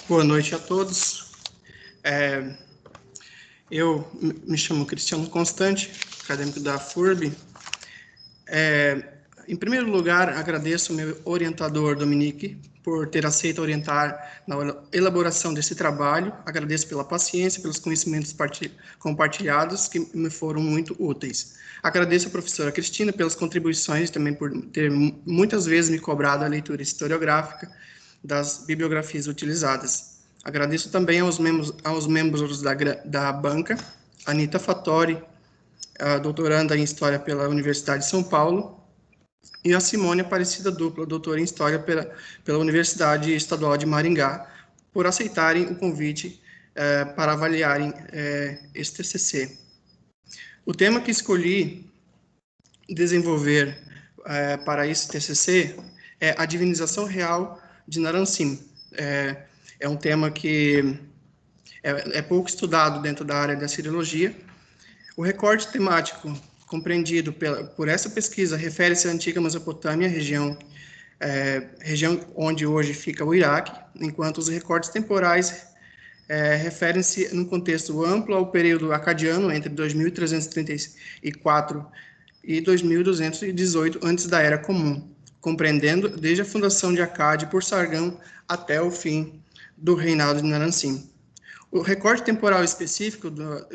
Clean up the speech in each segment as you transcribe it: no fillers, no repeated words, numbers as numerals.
Boa noite a todos. Eu me chamo Cristiano Constante, acadêmico da FURB. Em primeiro lugar, agradeço ao meu orientador, Dominique, por ter aceito orientar na elaboração desse trabalho. Agradeço pela paciência, pelos conhecimentos compartilhados, que me foram muito úteis. Agradeço à professora Cristina pelas contribuições, também por ter muitas vezes me cobrado a leitura historiográfica das bibliografias utilizadas. Agradeço também aos membros da banca, Anita Fattori, a doutoranda em História pela Universidade de São Paulo, e a Simone Aparecida Dupla, doutora em História pela Universidade Estadual de Maringá, por aceitarem o convite para avaliarem esse TCC. O tema que escolhi desenvolver para esse TCC é a divinização real de Naram-Sin. É um tema que é pouco estudado dentro da área da Siriologia. O recorte temático compreendido por essa pesquisa refere-se à antiga Mesopotâmia, região onde hoje fica o Iraque, enquanto os recortes temporais referem-se, num contexto amplo, ao período acadiano, entre 2334 e 2218 antes da Era Comum, compreendendo desde a fundação de Acádia por Sargão até o fim do reinado de Naram-Sin. O recorte temporal específico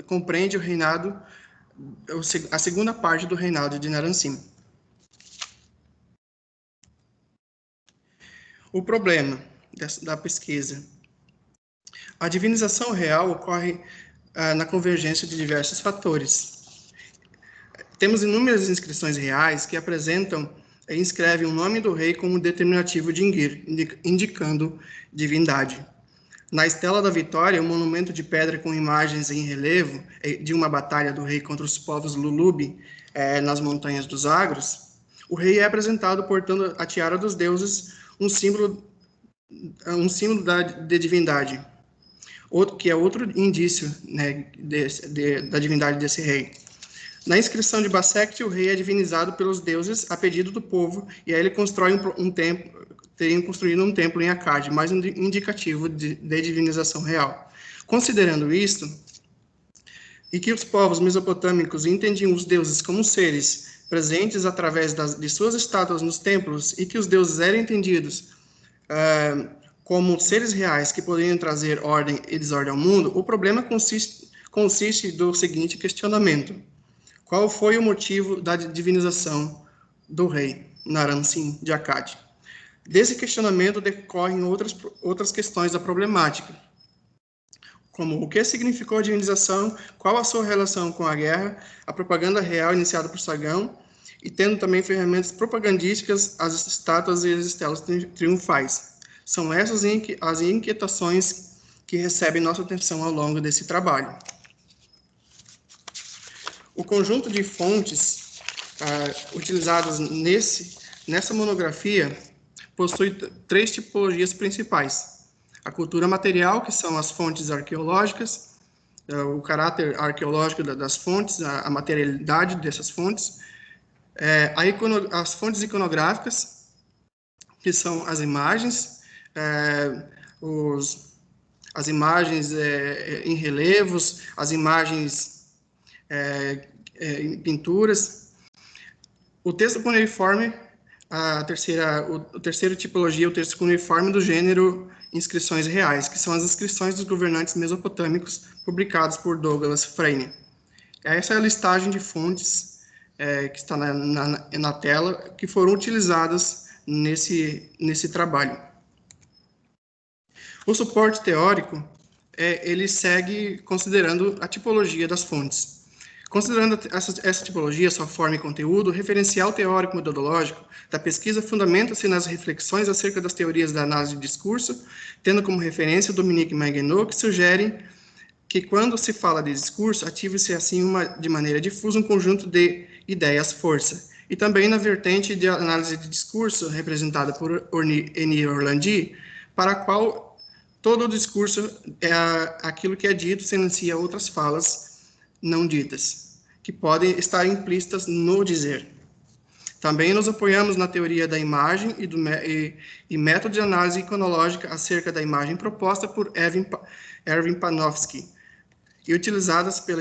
compreende o reinado, a segunda parte do reinado de Naram-Sin. O problema da pesquisa. A divinização real ocorre na convergência de diversos fatores. Temos inúmeras inscrições reais que apresentam e inscrevem o nome do rei como determinativo de Ingir, indicando divindade. Na Estela da Vitória, um monumento de pedra com imagens em relevo de uma batalha do rei contra os povos Lulubi nas montanhas dos Agros, o rei é apresentado portando a tiara dos deuses, um símbolo de divindade, que é outro indício, né, da divindade desse rei. Na inscrição de Basect, o rei é divinizado pelos deuses a pedido do povo, e aí ele constrói um templo, teriam construído um templo em Acádia, mais um indicativo de divinização real. Considerando isto, e que os povos mesopotâmicos entendiam os deuses como seres presentes através de suas estátuas nos templos, e que os deuses eram entendidos como seres reais que poderiam trazer ordem e desordem ao mundo, o problema consiste do seguinte questionamento: qual foi o motivo da divinização do rei Naram-Sin de Acádia? Desse questionamento decorrem outras questões da problemática, como o que significou a divinização, qual a sua relação com a guerra, a propaganda real iniciada por Sargão, e tendo também ferramentas propagandísticas, as estátuas e as estelas triunfais. São essas as inquietações que recebem nossa atenção ao longo desse trabalho. O conjunto de fontes utilizadas nessa monografia possui 3 tipologias principais: a cultura material, que são as fontes arqueológicas, o caráter arqueológico das fontes, a materialidade dessas fontes, as fontes iconográficas, que são as imagens, as imagens em relevos, as imagens em pinturas. O texto cuneiforme, a terceira tipologia, o texto cuneiforme do gênero inscrições reais, que são as inscrições dos governantes mesopotâmicos publicadas por Douglas Freyne. Essa é a listagem de fontes que está na tela, que foram utilizadas nesse trabalho. O suporte teórico, ele segue considerando a tipologia das fontes. Considerando essa tipologia, sua forma e conteúdo, o referencial teórico-metodológico da pesquisa fundamenta-se nas reflexões acerca das teorias da análise de discurso, tendo como referência Dominique Maguenot, que sugerem que, quando se fala de discurso, ative-se assim de maneira difusa um conjunto de ideias-força. E também na vertente de análise de discurso, representada por Eni Orlandi, para a qual todo o discurso é aquilo que é dito silencia outras falas não ditas, que podem estar implícitas no dizer. Também nos apoiamos na teoria da imagem e método de análise iconológica acerca da imagem proposta por Erwin Panofsky, e utilizadas pela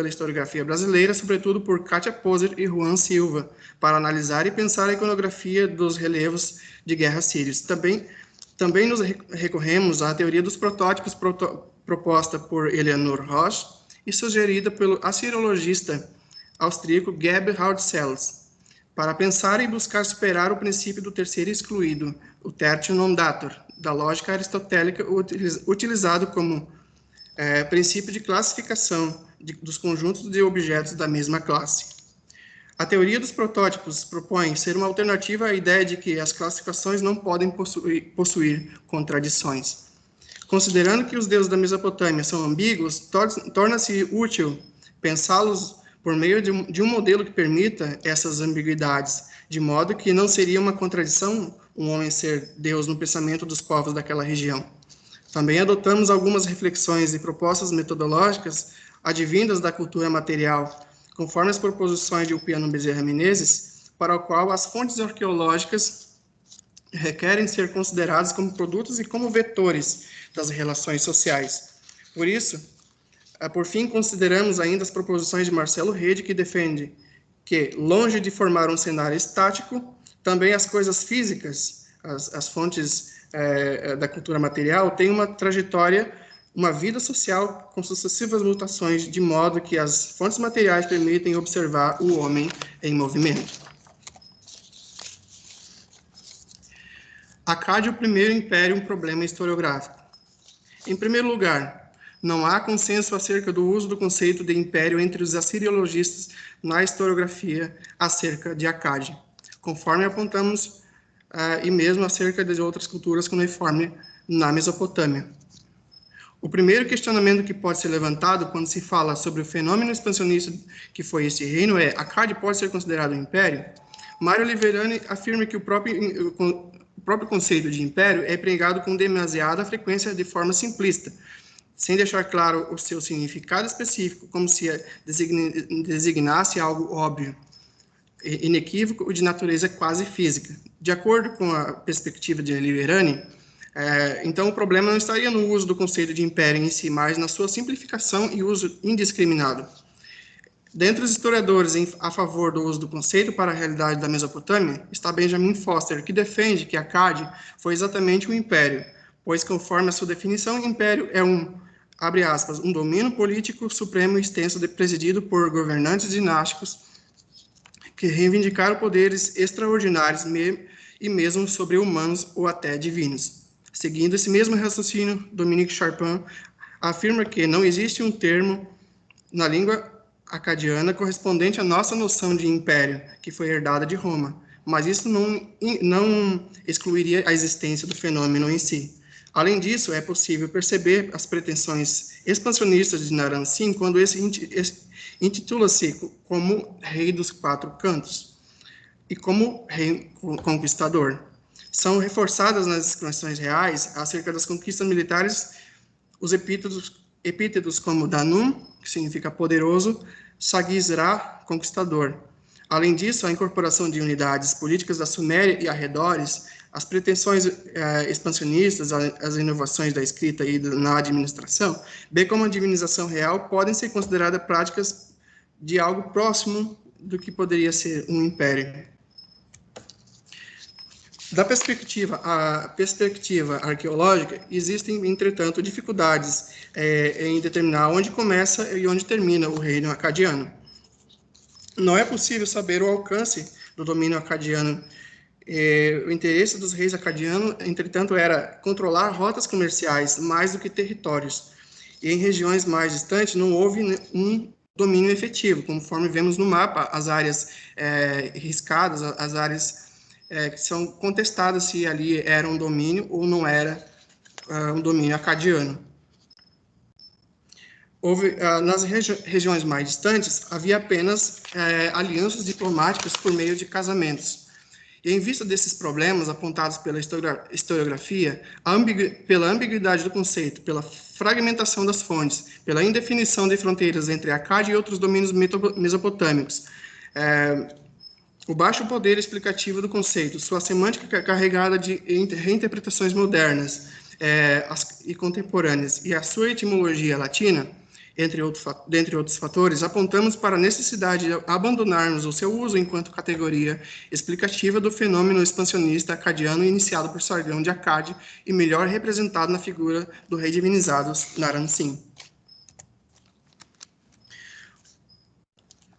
historiografia brasileira, sobretudo por Kátia Poser e Juan Silva, para analisar e pensar a iconografia dos relevos de guerras sírios. Também nos recorremos à teoria dos protótipos proposta por Eleanor Rosch e sugerida pelo assiriologista austríaco Gerhard Sells, para pensar e buscar superar o princípio do terceiro excluído, o tertium non datur, da lógica aristotélica utilizado como princípio de classificação dos conjuntos de objetos da mesma classe. A teoria dos protótipos propõe ser uma alternativa à ideia de que as classificações não podem possuir contradições. Considerando que os deuses da Mesopotâmia são ambíguos, torna-se útil pensá-los por meio de um modelo que permita essas ambiguidades, de modo que não seria uma contradição um homem ser Deus no pensamento dos povos daquela região. Também adotamos algumas reflexões e propostas metodológicas advindas da cultura material, conforme as proposições de Ulpiano Bezerra Menezes, para o qual as fontes arqueológicas requerem ser consideradas como produtos e como vetores das relações sociais. Por isso, por fim, consideramos ainda as proposições de Marcelo Rede, que defende que, longe de formar um cenário estático, também as coisas físicas, as fontes da cultura material, têm uma trajetória, uma vida social com sucessivas mutações, de modo que as fontes materiais permitem observar o homem em movimento. Acádia, o primeiro império, um problema historiográfico. Em primeiro lugar, não há consenso acerca do uso do conceito de império entre os assiriologistas na historiografia acerca de Acádia, conforme apontamos, e mesmo acerca de outras culturas cuneiformes na Mesopotâmia. O primeiro questionamento que pode ser levantado quando se fala sobre o fenômeno expansionista que foi este reino é: Acádia pode ser considerado um império? Mário Oliveirani afirma que o próprio conceito de império é empregado com demasiada frequência de forma simplista, sem deixar claro o seu significado específico, como se designasse algo óbvio, inequívoco e de natureza quase física. De acordo com a perspectiva de Oliveirani, então o problema não estaria no uso do conceito de império em si, mas na sua simplificação e uso indiscriminado. Dentre os historiadores a favor do uso do conceito para a realidade da Mesopotâmia, está Benjamin Foster, que defende que Acádia foi exatamente um império, pois, conforme a sua definição, império é abre aspas, um domínio político supremo e extenso presidido por governantes dinásticos que reivindicaram poderes extraordinários e mesmo sobre-humanos ou até divinos. Seguindo esse mesmo raciocínio, Dominique Charpin afirma que não existe um termo na língua acadiana correspondente à nossa noção de império, que foi herdada de Roma, mas isso não excluiria a existência do fenômeno em si. Além disso, é possível perceber as pretensões expansionistas de Naram-Sin quando esse intitula-se como Rei dos Quatro Cantos e como Rei Conquistador. São reforçadas nas descrições reais acerca das conquistas militares os epítetos como Danum, que significa poderoso, Sagizra, conquistador. Além disso, a incorporação de unidades políticas da Suméria e arredores, as pretensões expansionistas, as inovações da escrita e na administração, bem como a divinização real, podem ser consideradas práticas de algo próximo do que poderia ser um império. Da perspectiva arqueológica, existem, entretanto, dificuldades em determinar onde começa e onde termina o reino acadiano. Não é possível saber o alcance do domínio acadiano. O interesse dos reis acadianos, entretanto, era controlar rotas comerciais mais do que territórios. E em regiões mais distantes não houve um domínio efetivo, conforme vemos no mapa, as áreas riscadas, as áreas que são contestadas se ali era um domínio ou não era um domínio acadiano. Nas regiões mais distantes, havia apenas alianças diplomáticas por meio de casamentos. E em vista desses problemas apontados pela historiografia, pela ambiguidade do conceito, pela fragmentação das fontes, pela indefinição de fronteiras entre Acádia e outros domínios mesopotâmicos, O baixo poder explicativo do conceito, sua semântica carregada de reinterpretações modernas e contemporâneas, e a sua etimologia latina, dentre outros fatores, apontamos para a necessidade de abandonarmos o seu uso enquanto categoria explicativa do fenômeno expansionista acadiano iniciado por Sargão de Acade e melhor representado na figura do rei divinizado Naram-Sin.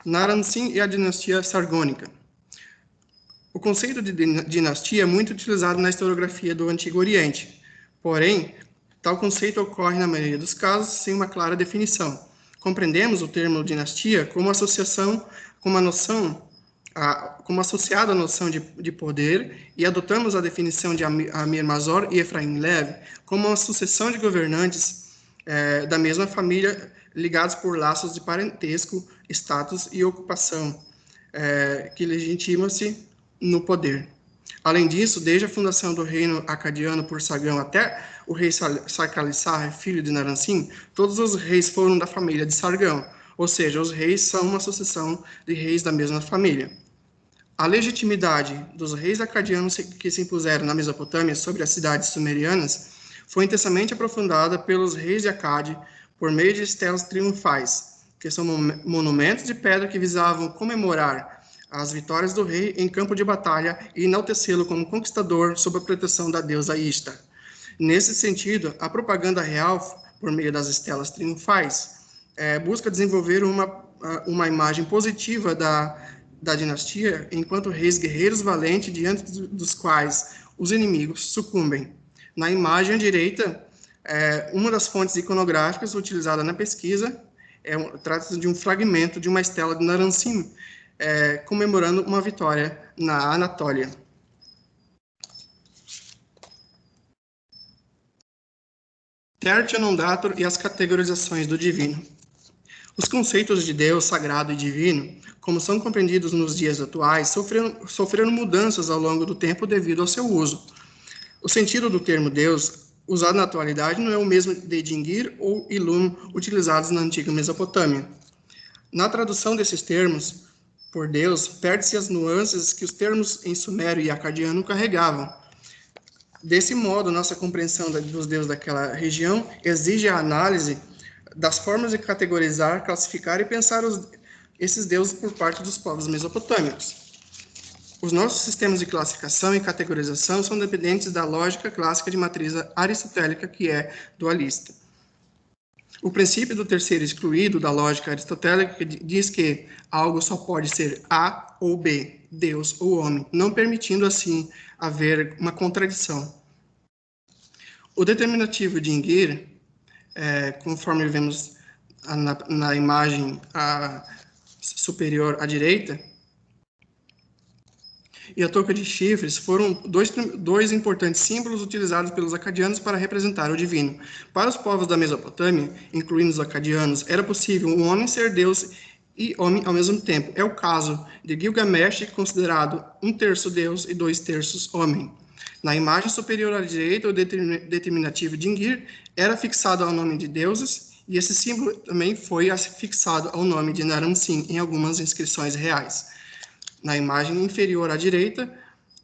Naram-Sin e a dinastia sargônica. O conceito de dinastia é muito utilizado na historiografia do Antigo Oriente, porém, tal conceito ocorre, na maioria dos casos, sem uma clara definição. Compreendemos o termo dinastia como associação, como associado à noção de poder, e adotamos a definição de Amir Mazor e Efraim Lev como uma sucessão de governantes da mesma família, ligados por laços de parentesco, status e ocupação, que legitimam-se no poder. Além disso, desde a fundação do reino acadiano por Sargão até o rei Sarkalisar, filho de Naram-Sin, todos os reis foram da família de Sargão, ou seja, os reis são uma sucessão de reis da mesma família. A legitimidade dos reis acadianos que se impuseram na Mesopotâmia sobre as cidades sumerianas foi intensamente aprofundada pelos reis de Acade por meio de estelas triunfais, que são monumentos de pedra que visavam comemorar as vitórias do rei em campo de batalha e enaltecê-lo como conquistador sob a proteção da deusa Ishtar. Nesse sentido, a propaganda real, por meio das estelas triunfais, busca desenvolver uma imagem positiva da dinastia enquanto reis guerreiros valentes diante dos quais os inimigos sucumbem. Na imagem à direita, uma das fontes iconográficas utilizada na pesquisa trata-se de um fragmento de uma estela de Naram-Sin, comemorando uma vitória na Anatólia. Tertio non datur e as categorizações do divino. Os conceitos de Deus, sagrado e divino, como são compreendidos nos dias atuais, sofreram mudanças ao longo do tempo devido ao seu uso. O sentido do termo Deus, usado na atualidade, não é o mesmo de Dingir ou Ilum, utilizados na antiga Mesopotâmia. Na tradução desses termos por Deus, perde-se as nuances que os termos em sumério e acadiano carregavam. Desse modo, nossa compreensão dos deuses daquela região exige a análise das formas de categorizar, classificar e pensar esses deuses por parte dos povos mesopotâmicos. Os nossos sistemas de classificação e categorização são dependentes da lógica clássica de matriz aristotélica, que é dualista. O princípio do terceiro excluído da lógica aristotélica diz que algo só pode ser A ou B, Deus ou homem, não permitindo, assim, haver uma contradição. O determinativo de Dingir, conforme vemos na imagem superior à direita, e a touca de chifres foram dois importantes símbolos utilizados pelos acadianos para representar o divino. Para os povos da Mesopotâmia, incluindo os acadianos, era possível um homem ser Deus e homem ao mesmo tempo. É o caso de Gilgamesh, considerado 1/3 Deus e 2/3 homem. Na imagem superior à direita, o determinativo de Dingir era fixado ao nome de deuses, e esse símbolo também foi fixado ao nome de Naram-Sin em algumas inscrições reais. Na imagem inferior à direita,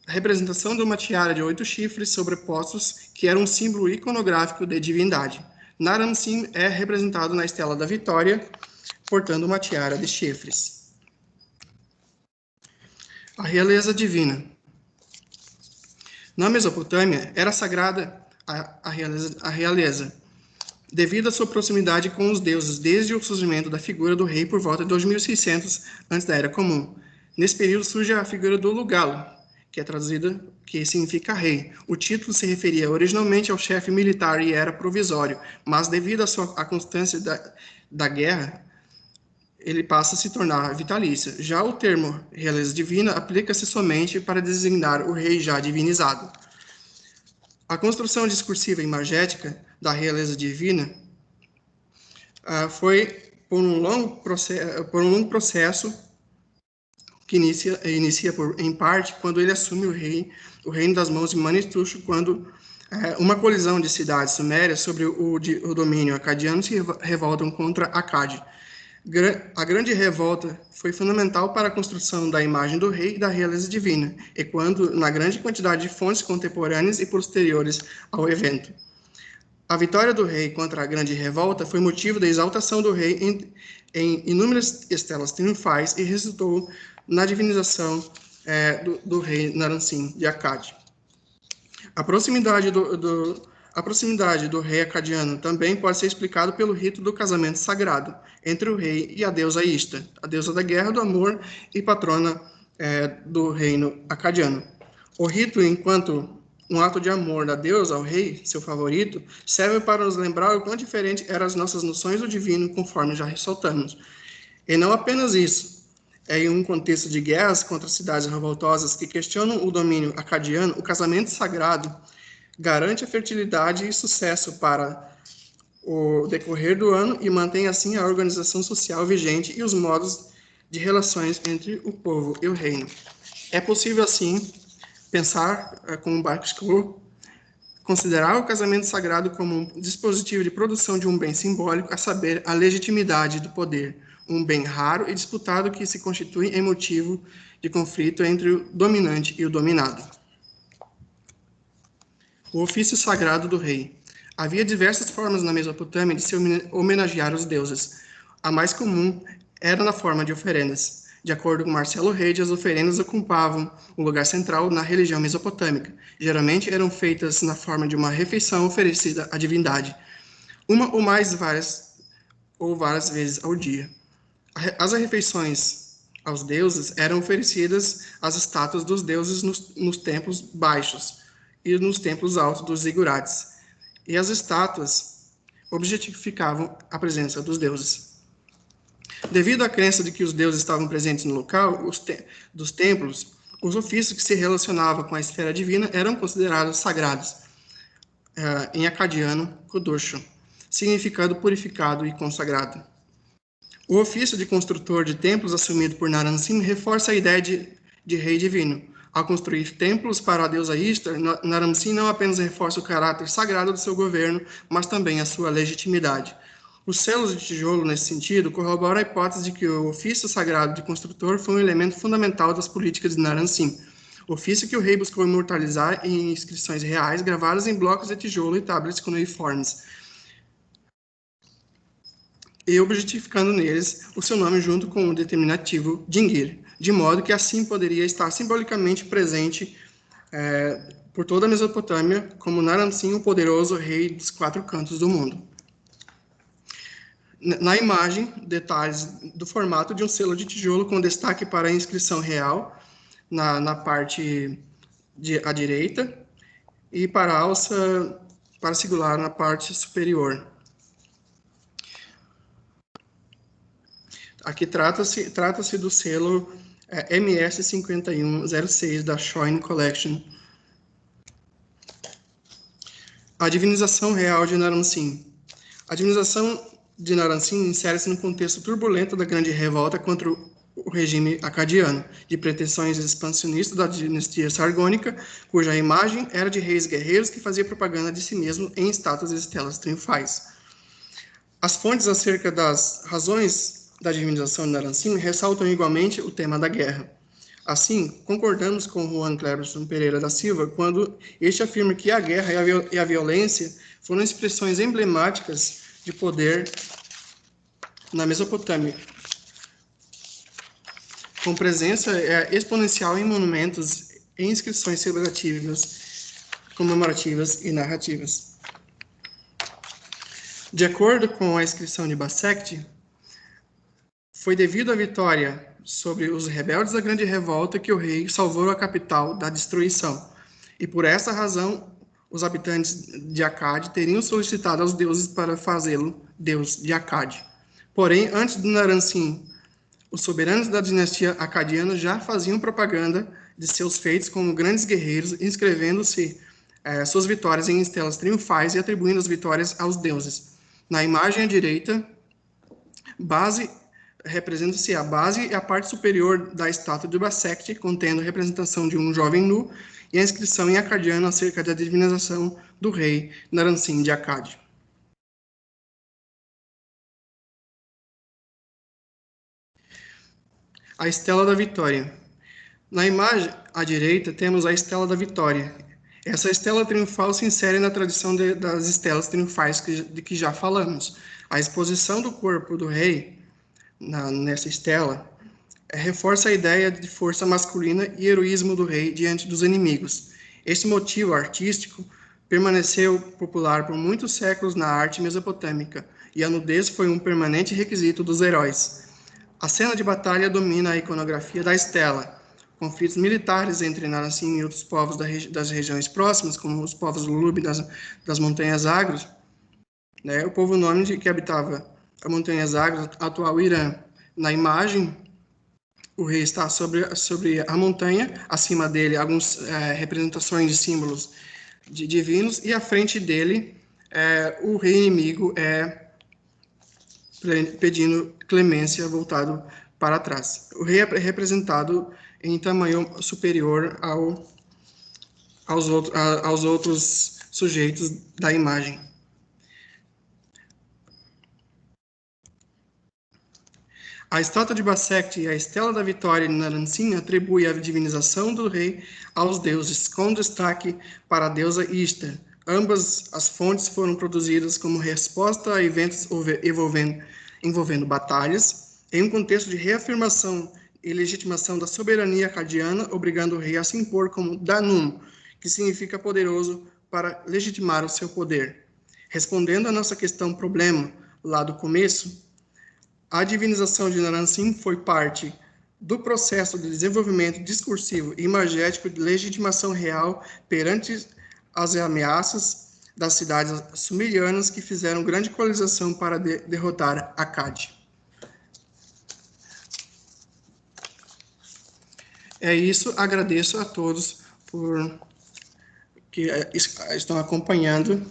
a representação de uma tiara de 8 chifres sobrepostos, que era um símbolo iconográfico de divindade. Naram-Sin é representado na estela da Vitória, portando uma tiara de chifres. A realeza divina. Na Mesopotâmia, era sagrada a realeza, devido à sua proximidade com os deuses, desde o surgimento da figura do rei por volta de 2600 antes da Era Comum. Nesse período surge a figura do Lugalo, que significa rei. O título se referia originalmente ao chefe militar e era provisório, mas devido à constância da guerra, ele passa a se tornar vitalício. Já o termo realeza divina aplica-se somente para designar o rei já divinizado. A construção discursiva e imagética da realeza divina foi por um longo processo que inicia em parte quando ele assume o reino das mãos de Manituxo, quando uma colisão de cidades sumérias sobre o domínio acadiano se revoltam contra Acade. A grande revolta foi fundamental para a construção da imagem do rei e da realeza divina, e quando na grande quantidade de fontes contemporâneas e posteriores ao evento. A vitória do rei contra a grande revolta foi motivo da exaltação do rei em inúmeras estelas triunfais e resultou na divinização do rei Naram-Sin de Akkad. A proximidade do rei acadiano também pode ser explicado pelo rito do casamento sagrado entre o rei e a deusa Ishtar, a deusa da guerra, do amor e patrona do reino acadiano. O rito, enquanto um ato de amor da deusa ao rei, seu favorito, serve para nos lembrar o quão diferente eram as nossas noções do divino, conforme já ressaltamos. E não apenas isso. Em um contexto de guerras contra cidades revoltosas que questionam o domínio acadiano, o casamento sagrado garante a fertilidade e sucesso para o decorrer do ano e mantém assim a organização social vigente e os modos de relações entre o povo e o reino. É possível, assim, pensar como Bakshko, considerar o casamento sagrado como um dispositivo de produção de um bem simbólico, a saber, a legitimidade do poder, um bem raro e disputado que se constitui em motivo de conflito entre o dominante e o dominado. O ofício sagrado do rei. Havia diversas formas na Mesopotâmia de se homenagear os deuses. A mais comum era na forma de oferendas. De acordo com Marcelo Reis, as oferendas ocupavam um lugar central na religião mesopotâmica. Geralmente eram feitas na forma de uma refeição oferecida à divindade, uma ou mais várias vezes ao dia. As refeições aos deuses eram oferecidas às estátuas dos deuses nos templos baixos e nos templos altos dos zigurates. E as estátuas objetificavam a presença dos deuses. Devido à crença de que os deuses estavam presentes no local dos templos, os ofícios que se relacionavam com a esfera divina eram considerados sagrados, em acadiano, Kudosho, significando purificado e consagrado. O ofício de construtor de templos assumido por Naram-Sin reforça a ideia de rei divino. Ao construir templos para a deusa Ishtar, Naram-Sin não apenas reforça o caráter sagrado do seu governo, mas também a sua legitimidade. Os selos de tijolo, nesse sentido, corroboram a hipótese de que o ofício sagrado de construtor foi um elemento fundamental das políticas de Naram-Sin. Ofício que o rei buscou imortalizar em inscrições reais gravadas em blocos de tijolo e tablets cuneiformes, e objetificando neles o seu nome junto com o determinativo Dingir, de modo que assim poderia estar simbolicamente presente por toda a Mesopotâmia como Naram-Sin, o poderoso rei dos 4 cantos do mundo. Na imagem, detalhes do formato de um selo de tijolo com destaque para a inscrição real na parte à direita e para a alça para singular na parte superior. Aqui trata-se do selo MS5106 da Shoin Collection. A divinização real de Naram-Sin. A divinização de Naram-Sin insere-se no contexto turbulento da grande revolta contra o regime acadiano, de pretensões expansionistas da dinastia sargônica, cuja imagem era de reis guerreiros que fazia propaganda de si mesmo em estátuas e estelas triunfais. As fontes acerca das razões da divinização de Naram-Sin ressaltam igualmente o tema da guerra. Assim, concordamos com Juan Cleberson Pereira da Silva quando este afirma que a guerra e a violência foram expressões emblemáticas de poder na Mesopotâmia, com presença exponencial em monumentos e inscrições celebrativas, comemorativas e narrativas. De acordo com a inscrição de Basect, foi devido à vitória sobre os rebeldes da grande revolta que o rei salvou a capital da destruição. E por essa razão, os habitantes de Akkad teriam solicitado aos deuses para fazê-lo deus de Akkad. Porém, antes de Naram-Sin, os soberanos da dinastia acadiana já faziam propaganda de seus feitos como grandes guerreiros, inscrevendo-se suas vitórias em estelas triunfais e atribuindo as vitórias aos deuses. Na imagem à direita, representa-se a base e a parte superior da estátua de Basect, contendo a representação de um jovem nu e a inscrição em acadiano acerca da divinização do rei Naram-Sin de Akkad. A Estela da Vitória. Na imagem à direita, temos a Estela da Vitória. Essa estela triunfal se insere na tradição das estelas triunfais de que já falamos. A exposição do corpo do rei nessa estela reforça a ideia de força masculina e heroísmo do rei diante dos inimigos. Este motivo artístico permaneceu popular por muitos séculos na arte mesopotâmica, e a nudez foi um permanente requisito dos heróis. A cena de batalha domina a iconografia da estela. Conflitos militares entre Narasim e outros povos das regiões próximas, como os povos Lulub das Montanhas Agros, né, o povo nômade que habitava as Montanhas Agros, atual Irã. Na imagem, o rei está sobre a montanha, acima dele algumas representações de símbolos divinos, e à frente dele o rei inimigo pedindo clemência voltado para trás. O rei é representado em tamanho superior aos outros sujeitos da imagem. A estátua de Basect e a Estela da Vitória em Naransim atribui a divinização do rei aos deuses, com destaque para a deusa Ishtar. Ambas as fontes foram produzidas como resposta a eventos envolvendo batalhas, em um contexto de reafirmação e legitimação da soberania acadiana, obrigando o rei a se impor como Danum, que significa poderoso, para legitimar o seu poder. Respondendo à nossa questão problema, lá do começo, a divinização de Naransim foi parte do processo de desenvolvimento discursivo e imagético de legitimação real perante as ameaças das cidades sumerianas que fizeram grande coalização para derrotar Akkad. É isso, agradeço a todos por que estão acompanhando.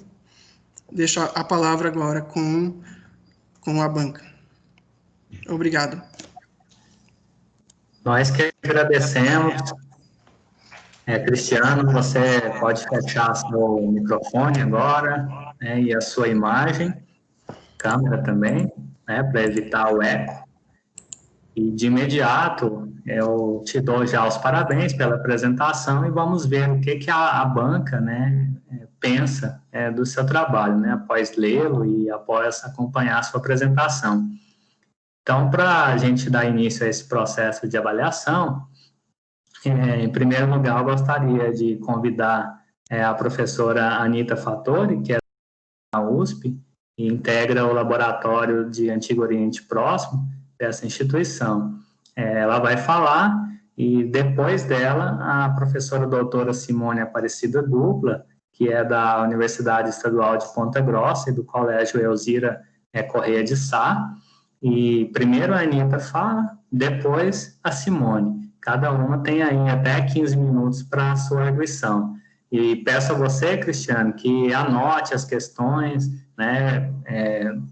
Deixo a palavra agora com a banca. Obrigado. Nós que agradecemos. Cristiano, você pode fechar seu microfone agora, né, e a sua imagem, câmera também, né, para evitar o eco. E de imediato, eu te dou já os parabéns pela apresentação e vamos ver o que a banca, né, pensa do seu trabalho, né, após lê-lo e após acompanhar a sua apresentação. Então, para a gente dar início a esse processo de avaliação, em primeiro lugar, eu gostaria de convidar a professora Anita Fattori, que é da USP, e integra o Laboratório de Antigo Oriente Próximo dessa instituição. Ela vai falar e, depois dela, a professora doutora Simone Aparecida Dupla, que é da Universidade Estadual de Ponta Grossa e do Colégio Elzira Correia de Sá. E primeiro a Anita fala, depois a Simone. Cada uma tem aí até 15 minutos para a sua arguição. E peço a você, Cristiano, que anote as questões, né,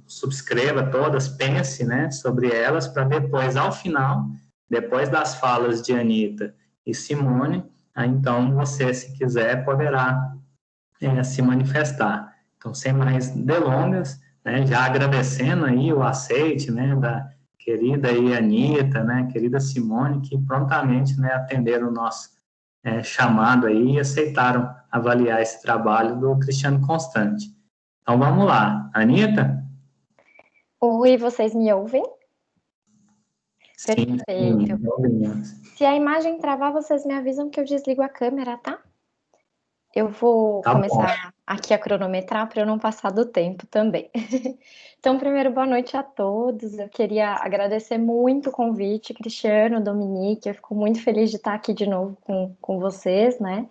subscreva todas, pense, né, sobre elas, para depois, ao final, depois das falas de Anita e Simone, então você, se quiser, poderá se manifestar. Então, sem mais delongas, né, já agradecendo aí o aceite, né, da querida aí Anita, né, querida Simone, que prontamente, né, atenderam o nosso chamado aí e aceitaram avaliar esse trabalho do Cristiano Constante. Então, vamos lá. Anita? Oi, vocês me ouvem? Sim, perfeito. Sim, se a imagem travar, vocês me avisam que eu desligo a câmera, tá? Eu vou começar aqui a cronometrar para eu não passar do tempo também. Então, primeiro, boa noite a todos. Eu queria agradecer muito o convite, Cristiano, Dominique. Eu fico muito feliz de estar aqui de novo com vocês, né?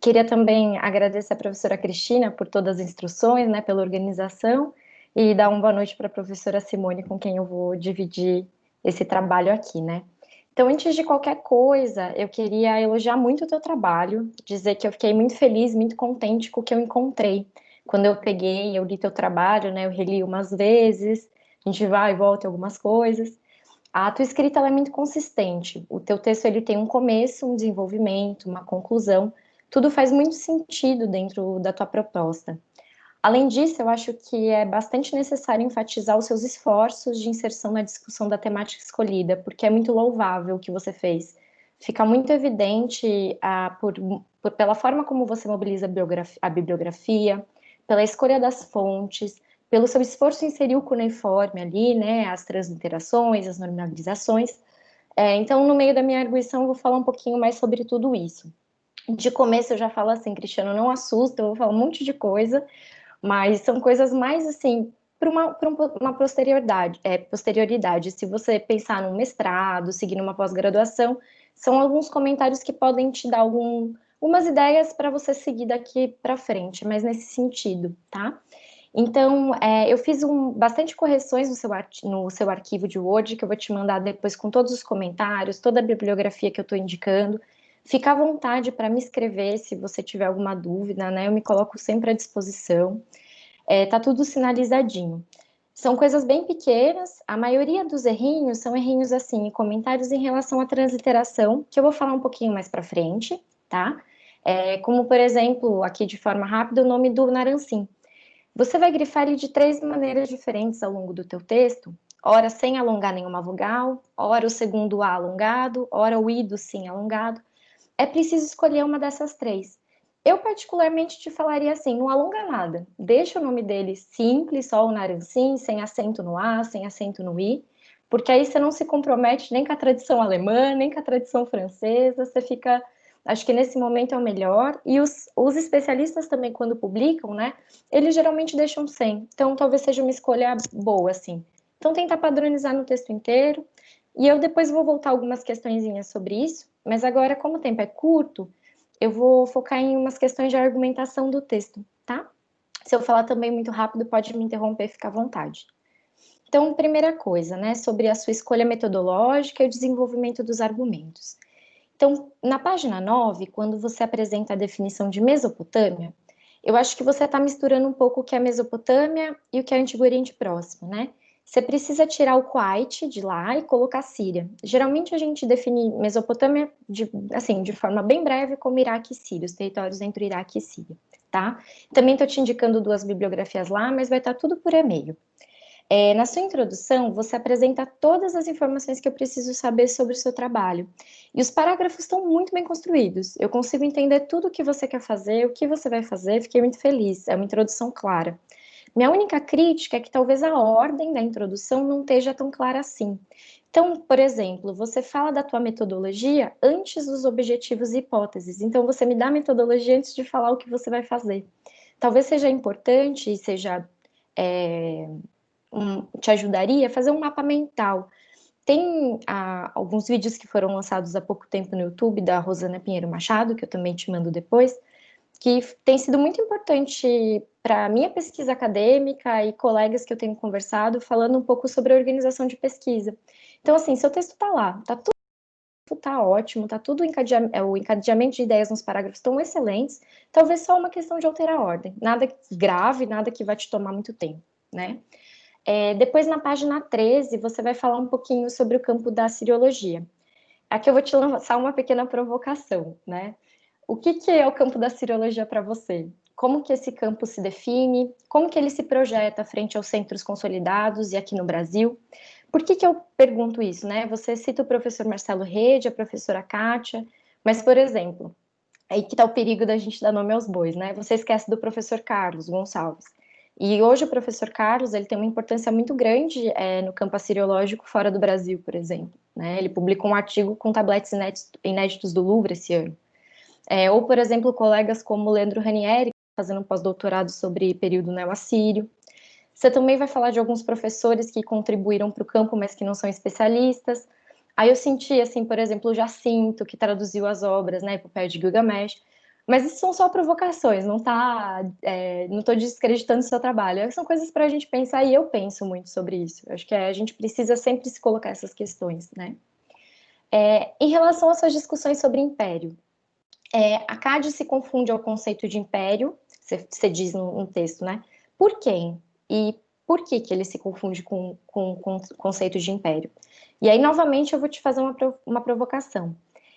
Queria também agradecer a professora Cristina por todas as instruções, né, pela organização, e dar uma boa noite para a professora Simone, com quem eu vou dividir esse trabalho aqui, né? Então, antes de qualquer coisa, eu queria elogiar muito o teu trabalho, dizer que eu fiquei muito feliz, muito contente com o que eu encontrei. Quando eu peguei, eu li teu trabalho, né, eu reli umas vezes, a gente vai e volta em algumas coisas. A tua escrita ela é muito consistente. O teu texto ele tem um começo, um desenvolvimento, uma conclusão. Tudo faz muito sentido dentro da tua proposta. Além disso, eu acho que é bastante necessário enfatizar os seus esforços de inserção na discussão da temática escolhida, porque é muito louvável o que você fez. Fica muito evidente pela forma como você mobiliza a bibliografia, pela escolha das fontes, pelo seu esforço em inserir o cuneiforme ali, né, as transliterações, as normalizações. Então, no meio da minha arguição, eu vou falar um pouquinho mais sobre tudo isso. De começo, eu já falo assim, Cristiano, não assusta, eu vou falar um monte de coisa, mas são coisas mais assim para uma posterioridade. Se você pensar num mestrado, seguir numa pós-graduação, são alguns comentários que podem te dar algumas ideias para você seguir daqui para frente, mas nesse sentido, tá? Então, eu fiz bastante correções no seu arquivo de Word, que eu vou te mandar depois com todos os comentários, toda a bibliografia que eu estou indicando. Fica à vontade para me escrever se você tiver alguma dúvida, né? Eu me coloco sempre à disposição. Tá tudo sinalizadinho. São coisas bem pequenas, a maioria dos errinhos são errinhos assim, comentários em relação à transliteração, que eu vou falar um pouquinho mais para frente, tá? Como, por exemplo, aqui de forma rápida, o nome do Naramsim. Você vai grifar ele de 3 maneiras diferentes ao longo do teu texto, ora sem alongar nenhuma vogal, ora o segundo A alongado, ora o I do sim alongado. É preciso escolher uma dessas 3. Eu particularmente te falaria assim, não alonga nada. Deixa o nome dele simples, só o Naramsim, sem acento no A, sem acento no I, porque aí você não se compromete nem com a tradição alemã, nem com a tradição francesa, você fica... Acho que nesse momento é o melhor. E os especialistas também, quando publicam, né, eles geralmente deixam sem. Então, talvez seja uma escolha boa, assim. Então, tentar padronizar no texto inteiro. E eu depois vou voltar algumas questõezinhas sobre isso, mas agora, como o tempo é curto, eu vou focar em umas questões de argumentação do texto, tá? Se eu falar também muito rápido, pode me interromper, fica à vontade. Então, primeira coisa, né, sobre a sua escolha metodológica e o desenvolvimento dos argumentos. Então, na página 9, quando você apresenta a definição de Mesopotâmia, eu acho que você está misturando um pouco o que é Mesopotâmia e o que é Antigo Oriente Próximo, né? Você precisa tirar o Kuwait de lá e colocar Síria. Geralmente a gente define Mesopotâmia de forma bem breve como Iraque e Síria, os territórios entre Iraque e Síria, tá? Também estou te indicando 2 bibliografias lá, mas vai estar tudo por e-mail. Na sua introdução, você apresenta todas as informações que eu preciso saber sobre o seu trabalho. E os parágrafos estão muito bem construídos. Eu consigo entender tudo o que você quer fazer, o que você vai fazer, fiquei muito feliz. É uma introdução clara. Minha única crítica é que talvez a ordem da introdução não esteja tão clara assim. Então, por exemplo, você fala da tua metodologia antes dos objetivos e hipóteses. Então, você me dá a metodologia antes de falar o que você vai fazer. Talvez seja importante e seja... te ajudaria a fazer um mapa mental. Tem alguns vídeos que foram lançados há pouco tempo no YouTube, da Rosana Pinheiro Machado, que eu também te mando depois, que tem sido muito importante para a minha pesquisa acadêmica e colegas que eu tenho conversado, falando um pouco sobre a organização de pesquisa. Então, assim, seu texto está lá, está tudo tá ótimo, tá tudo o encadeamento de ideias nos parágrafos estão excelentes, talvez só uma questão de alterar a ordem, nada grave, nada que vai te tomar muito tempo, né? Depois, na página 13, você vai falar um pouquinho sobre o campo da Siriologia. Aqui eu vou te lançar uma pequena provocação, né? O que é o campo da Siriologia para você? Como que esse campo se define? Como que ele se projeta frente aos centros consolidados e aqui no Brasil? Por que eu pergunto isso, né? Você cita o professor Marcelo Rede, a professora Kátia, mas, por exemplo, aí que está o perigo da gente dar nome aos bois, né? Você esquece do professor Carlos Gonçalves. E hoje o professor Carlos ele tem uma importância muito grande no campo assiriológico fora do Brasil, por exemplo. Né? Ele publicou um artigo com tabletes inéditos do Louvre esse ano. Ou, por exemplo, colegas como Leandro Ranieri, fazendo um pós-doutorado sobre período neo-assírio. Você também vai falar de alguns professores que contribuíram para o campo, mas que não são especialistas. Aí eu senti, assim, por exemplo, o Jacinto, que traduziu as obras, né, Epopeia de Gilgamesh. Mas isso são só provocações, não estou descreditando o seu trabalho. São coisas para a gente pensar e eu penso muito sobre isso. Acho que a gente precisa sempre se colocar essas questões, né? Em relação às suas discussões sobre império, a CAD se confunde ao conceito de império, você diz no texto, né? Por quem? E por que ele se confunde com o conceito de império? E aí, novamente, eu vou te fazer uma provocação.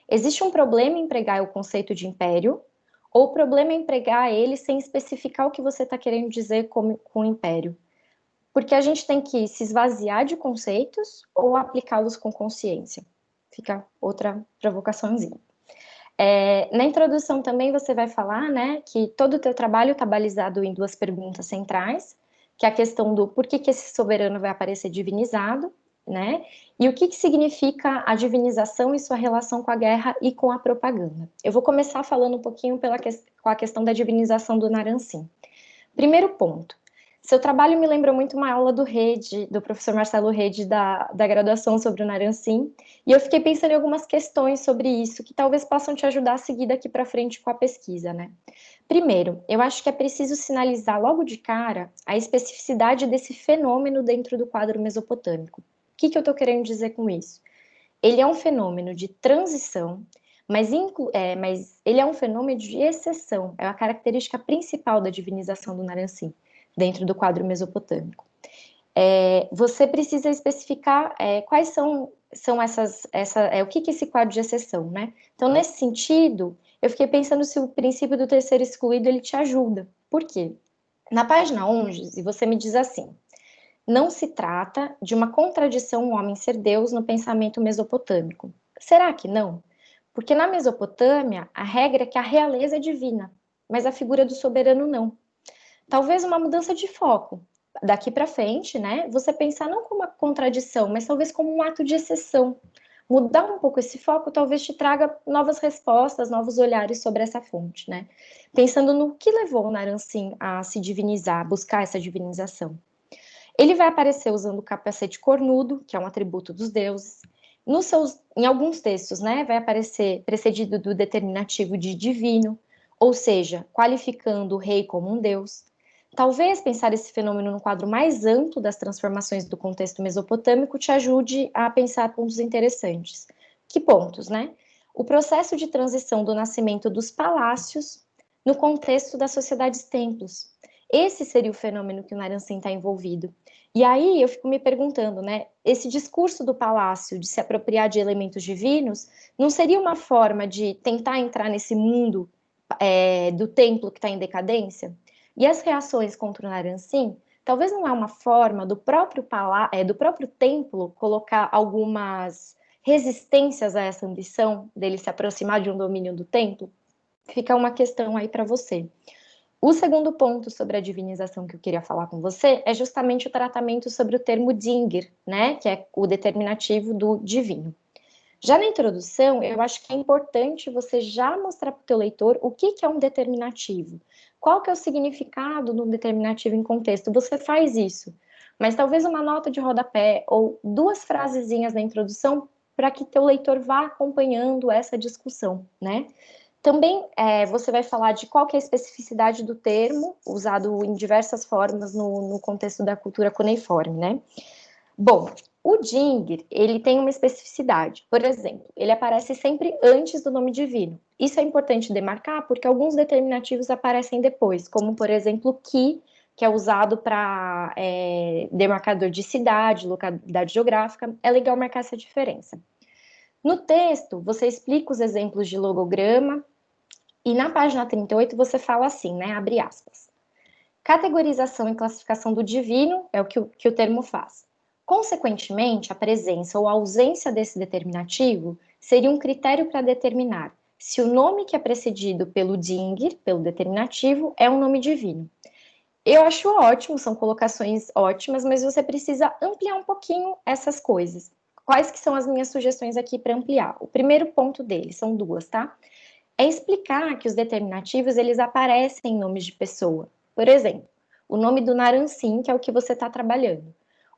Existe um problema em empregar o conceito de império, Ou o problema é empregar ele sem especificar o que você está querendo dizer com o império? Porque a gente tem que se esvaziar de conceitos ou aplicá-los com consciência? Fica outra provocaçãozinha. Na introdução também você vai falar, né, que todo o teu trabalho está balizado em 2 perguntas centrais, que é a questão do por que esse soberano vai aparecer divinizado, né, e o que significa a divinização e sua relação com a guerra e com a propaganda. Eu vou começar falando um pouquinho com a questão da divinização do Naram-Sin. Primeiro ponto, seu trabalho me lembra muito uma aula do professor Marcelo Rede, da graduação sobre o Naram-Sin, e eu fiquei pensando em algumas questões sobre isso, que talvez possam te ajudar a seguir daqui para frente com a pesquisa, né? Primeiro, eu acho que é preciso sinalizar logo de cara a especificidade desse fenômeno dentro do quadro mesopotâmico. O que eu estou querendo dizer com isso? Ele é um fenômeno de transição, mas ele é um fenômeno de exceção, é a característica principal da divinização do Naram-Sin, dentro do quadro mesopotâmico. Você precisa especificar quais são o que esse quadro de exceção, né? Então, nesse sentido, eu fiquei pensando se o princípio do terceiro excluído, ele te ajuda. Por quê? Na página 11, você me diz assim: não se trata de uma contradição o homem ser Deus no pensamento mesopotâmico. Será que não? Porque na Mesopotâmia, a regra é que a realeza é divina, mas a figura do soberano não. Talvez uma mudança de foco. Daqui para frente, né? Você pensar não como uma contradição, mas talvez como um ato de exceção. Mudar um pouco esse foco talvez te traga novas respostas, novos olhares sobre essa fonte, né? Pensando no que levou o Naram-Sin a se divinizar, buscar essa divinização. Ele vai aparecer usando o capacete cornudo, que é um atributo dos deuses. Em alguns textos, né, vai aparecer precedido do determinativo de divino, ou seja, qualificando o rei como um deus. Talvez pensar esse fenômeno no quadro mais amplo das transformações do contexto mesopotâmico te ajude a pensar pontos interessantes. Que pontos, né? O processo de transição do nascimento dos palácios no contexto das sociedades-templos. Esse seria o fenômeno que o Naram-Sin está envolvido. E aí eu fico me perguntando, né? Esse discurso do palácio de se apropriar de elementos divinos não seria uma forma de tentar entrar nesse mundo do templo que está em decadência? E as reações contra o Naram-Sin, talvez não é uma forma do próprio templo colocar algumas resistências a essa ambição dele se aproximar de um domínio do templo? Fica uma questão aí para você. O segundo ponto sobre a divinização que eu queria falar com você é justamente o tratamento sobre o termo Dingir, né, que é o determinativo do divino. Já na introdução, eu acho que é importante você já mostrar para o teu leitor o que é um determinativo. Qual que é o significado de um determinativo em contexto? Você faz isso, mas talvez uma nota de rodapé ou 2 frasezinhas na introdução para que teu leitor vá acompanhando essa discussão, né? Também você vai falar de qual que é a especificidade do termo, usado em diversas formas no contexto da cultura cuneiforme, né? Bom, o Dingir, ele tem uma especificidade. Por exemplo, ele aparece sempre antes do nome divino. Isso é importante demarcar porque alguns determinativos aparecem depois, como, por exemplo, que é usado para demarcador de cidade, localidade geográfica. É legal marcar essa diferença. No texto, você explica os exemplos de logograma, e na página 38 você fala assim, né, abre aspas. Categorização e classificação do divino é o que o termo faz. Consequentemente, a presença ou a ausência desse determinativo seria um critério para determinar se o nome que é precedido pelo Dingir, pelo determinativo, é um nome divino. Eu acho ótimo, são colocações ótimas, mas você precisa ampliar um pouquinho essas coisas. Quais que são as minhas sugestões aqui para ampliar? O primeiro ponto dele, são 2, tá? É explicar que os determinativos, eles aparecem em nomes de pessoa. Por exemplo, o nome do Naram-Sin, que é o que você está trabalhando.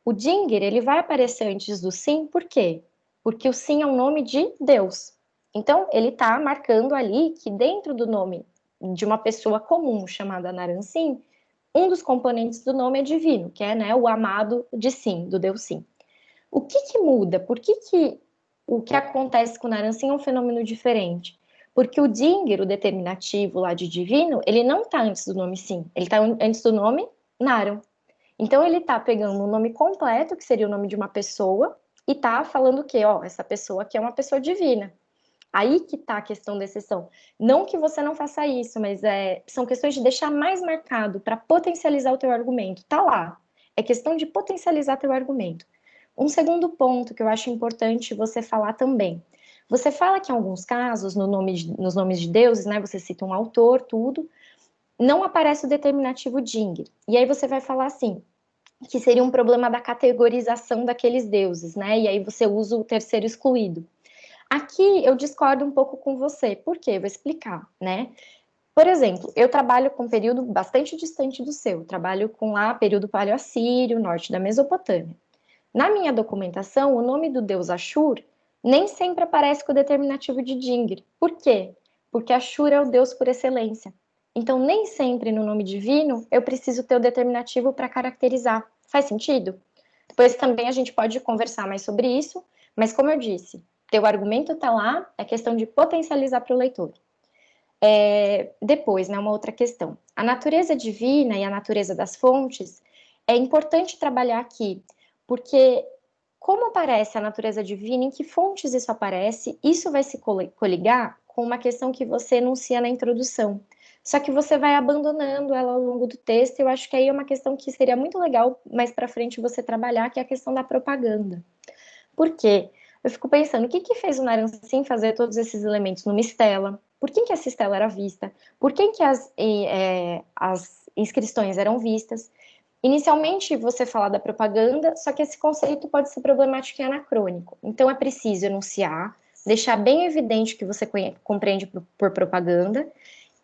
O Dingir, ele vai aparecer antes do Sin, por quê? Porque o Sin é um nome de Deus. Então, ele está marcando ali que dentro do nome de uma pessoa comum chamada Naram-Sin, um dos componentes do nome é divino, que é, né, o amado de Sin, do Deus Sin. O que muda? Por que o que acontece com o Naram-Sin é um fenômeno diferente? Porque o Dingir, o determinativo lá de divino, ele não está antes do nome Sin, ele está antes do nome Naram. Então ele está pegando o nome completo, que seria o nome de uma pessoa, e está falando que, ó, essa pessoa aqui é uma pessoa divina. Aí que está a questão da exceção. Não que você não faça isso, mas são questões de deixar mais marcado para potencializar o teu argumento. Tá lá. É questão de potencializar teu argumento. Um segundo ponto que eu acho importante você falar também. Você fala que em alguns casos, nos nomes de deuses, né, você cita um autor, tudo, não aparece o determinativo Dingir. E aí você vai falar assim, que seria um problema da categorização daqueles deuses, né? E aí você usa o terceiro excluído. Aqui eu discordo um pouco com você. Por quê? Vou explicar, né? Por exemplo, eu trabalho com um período bastante distante do seu. Trabalho com lá período paleoassírio, norte da Mesopotâmia. Na minha documentação, o nome do deus Ashur nem sempre aparece com o determinativo de Dingir. Por quê? Porque Ashur é o deus por excelência. Então, nem sempre no nome divino eu preciso ter o determinativo para caracterizar. Faz sentido? Depois também a gente pode conversar mais sobre isso, mas como eu disse, teu argumento está lá, é questão de potencializar para o leitor. Depois, né, uma outra questão. A natureza divina e a natureza das fontes é importante trabalhar aqui, porque como aparece a natureza divina, em que fontes isso aparece, isso vai se coligar com uma questão que você enuncia na introdução. Só que você vai abandonando ela ao longo do texto, e eu acho que aí é uma questão que seria muito legal mais para frente você trabalhar, que é a questão da propaganda. Por quê? Eu fico pensando, o que fez o Naram-Sin fazer todos esses elementos numa estela? Por que essa estela era vista? Por que as inscrições eram vistas? Inicialmente, você fala da propaganda, só que esse conceito pode ser problemático e anacrônico. Então, é preciso enunciar, deixar bem evidente que você compreende por propaganda,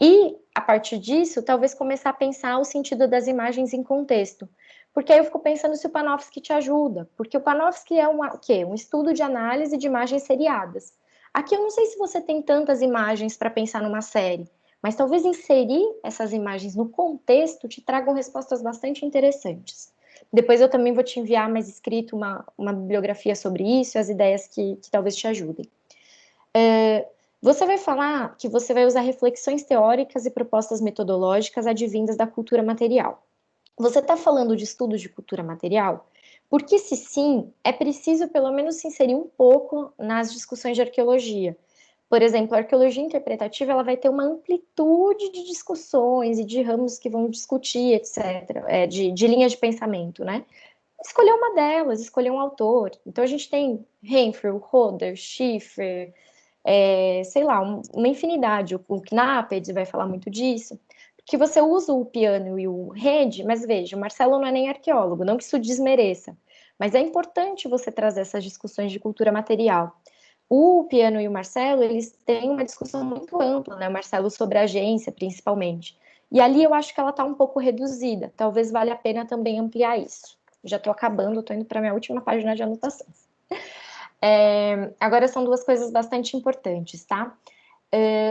e, a partir disso, talvez começar a pensar o sentido das imagens em contexto. Porque aí eu fico pensando se o Panofsky te ajuda, porque o Panofsky é o quê? Um estudo de análise de imagens seriadas. Aqui eu não sei se você tem tantas imagens para pensar numa série, mas talvez inserir essas imagens no contexto te tragam respostas bastante interessantes. Depois eu também vou te enviar mais escrito uma bibliografia sobre isso e as ideias que talvez te ajudem. Você vai falar que você vai usar reflexões teóricas e propostas metodológicas advindas da cultura material. Você está falando de estudos de cultura material? Porque se sim, é preciso pelo menos se inserir um pouco nas discussões de arqueologia. Por exemplo, a arqueologia interpretativa ela vai ter uma amplitude de discussões e de ramos que vão discutir, etc., de linhas de pensamento, né? Escolher uma delas, escolher um autor. Então a gente tem Renfrew, Roder, Schiffer, sei lá, uma infinidade. O Knapped vai falar muito disso. Que você usa o piano e o Rede, mas veja, o Marcelo não é nem arqueólogo, não que isso desmereça, mas é importante você trazer essas discussões de cultura material. O piano e o Marcelo, eles têm uma discussão muito ampla, né? O Marcelo sobre a agência, principalmente. E ali eu acho que ela está um pouco reduzida. Talvez valha a pena também ampliar isso. Já estou acabando, estou indo para a minha última página de anotações. Agora são duas coisas bastante importantes, tá?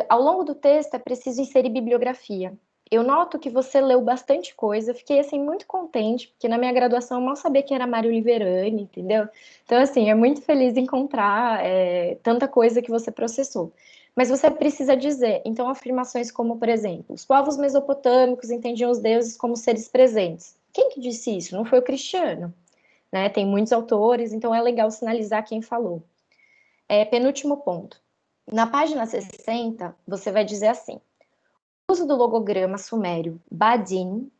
Ao longo do texto é preciso inserir bibliografia. Eu noto que você leu bastante coisa, fiquei assim muito contente, porque na minha graduação eu mal sabia que era Mário Liverani, entendeu? Então assim, é muito feliz encontrar tanta coisa que você processou. Mas você precisa dizer, então afirmações como, por exemplo, os povos mesopotâmicos entendiam os deuses como seres presentes. Quem que disse isso? Não foi o Cristiano, né? Tem muitos autores, então é legal sinalizar quem falou. Penúltimo ponto. Na página 60, você vai dizer assim: o uso do logograma sumério Badin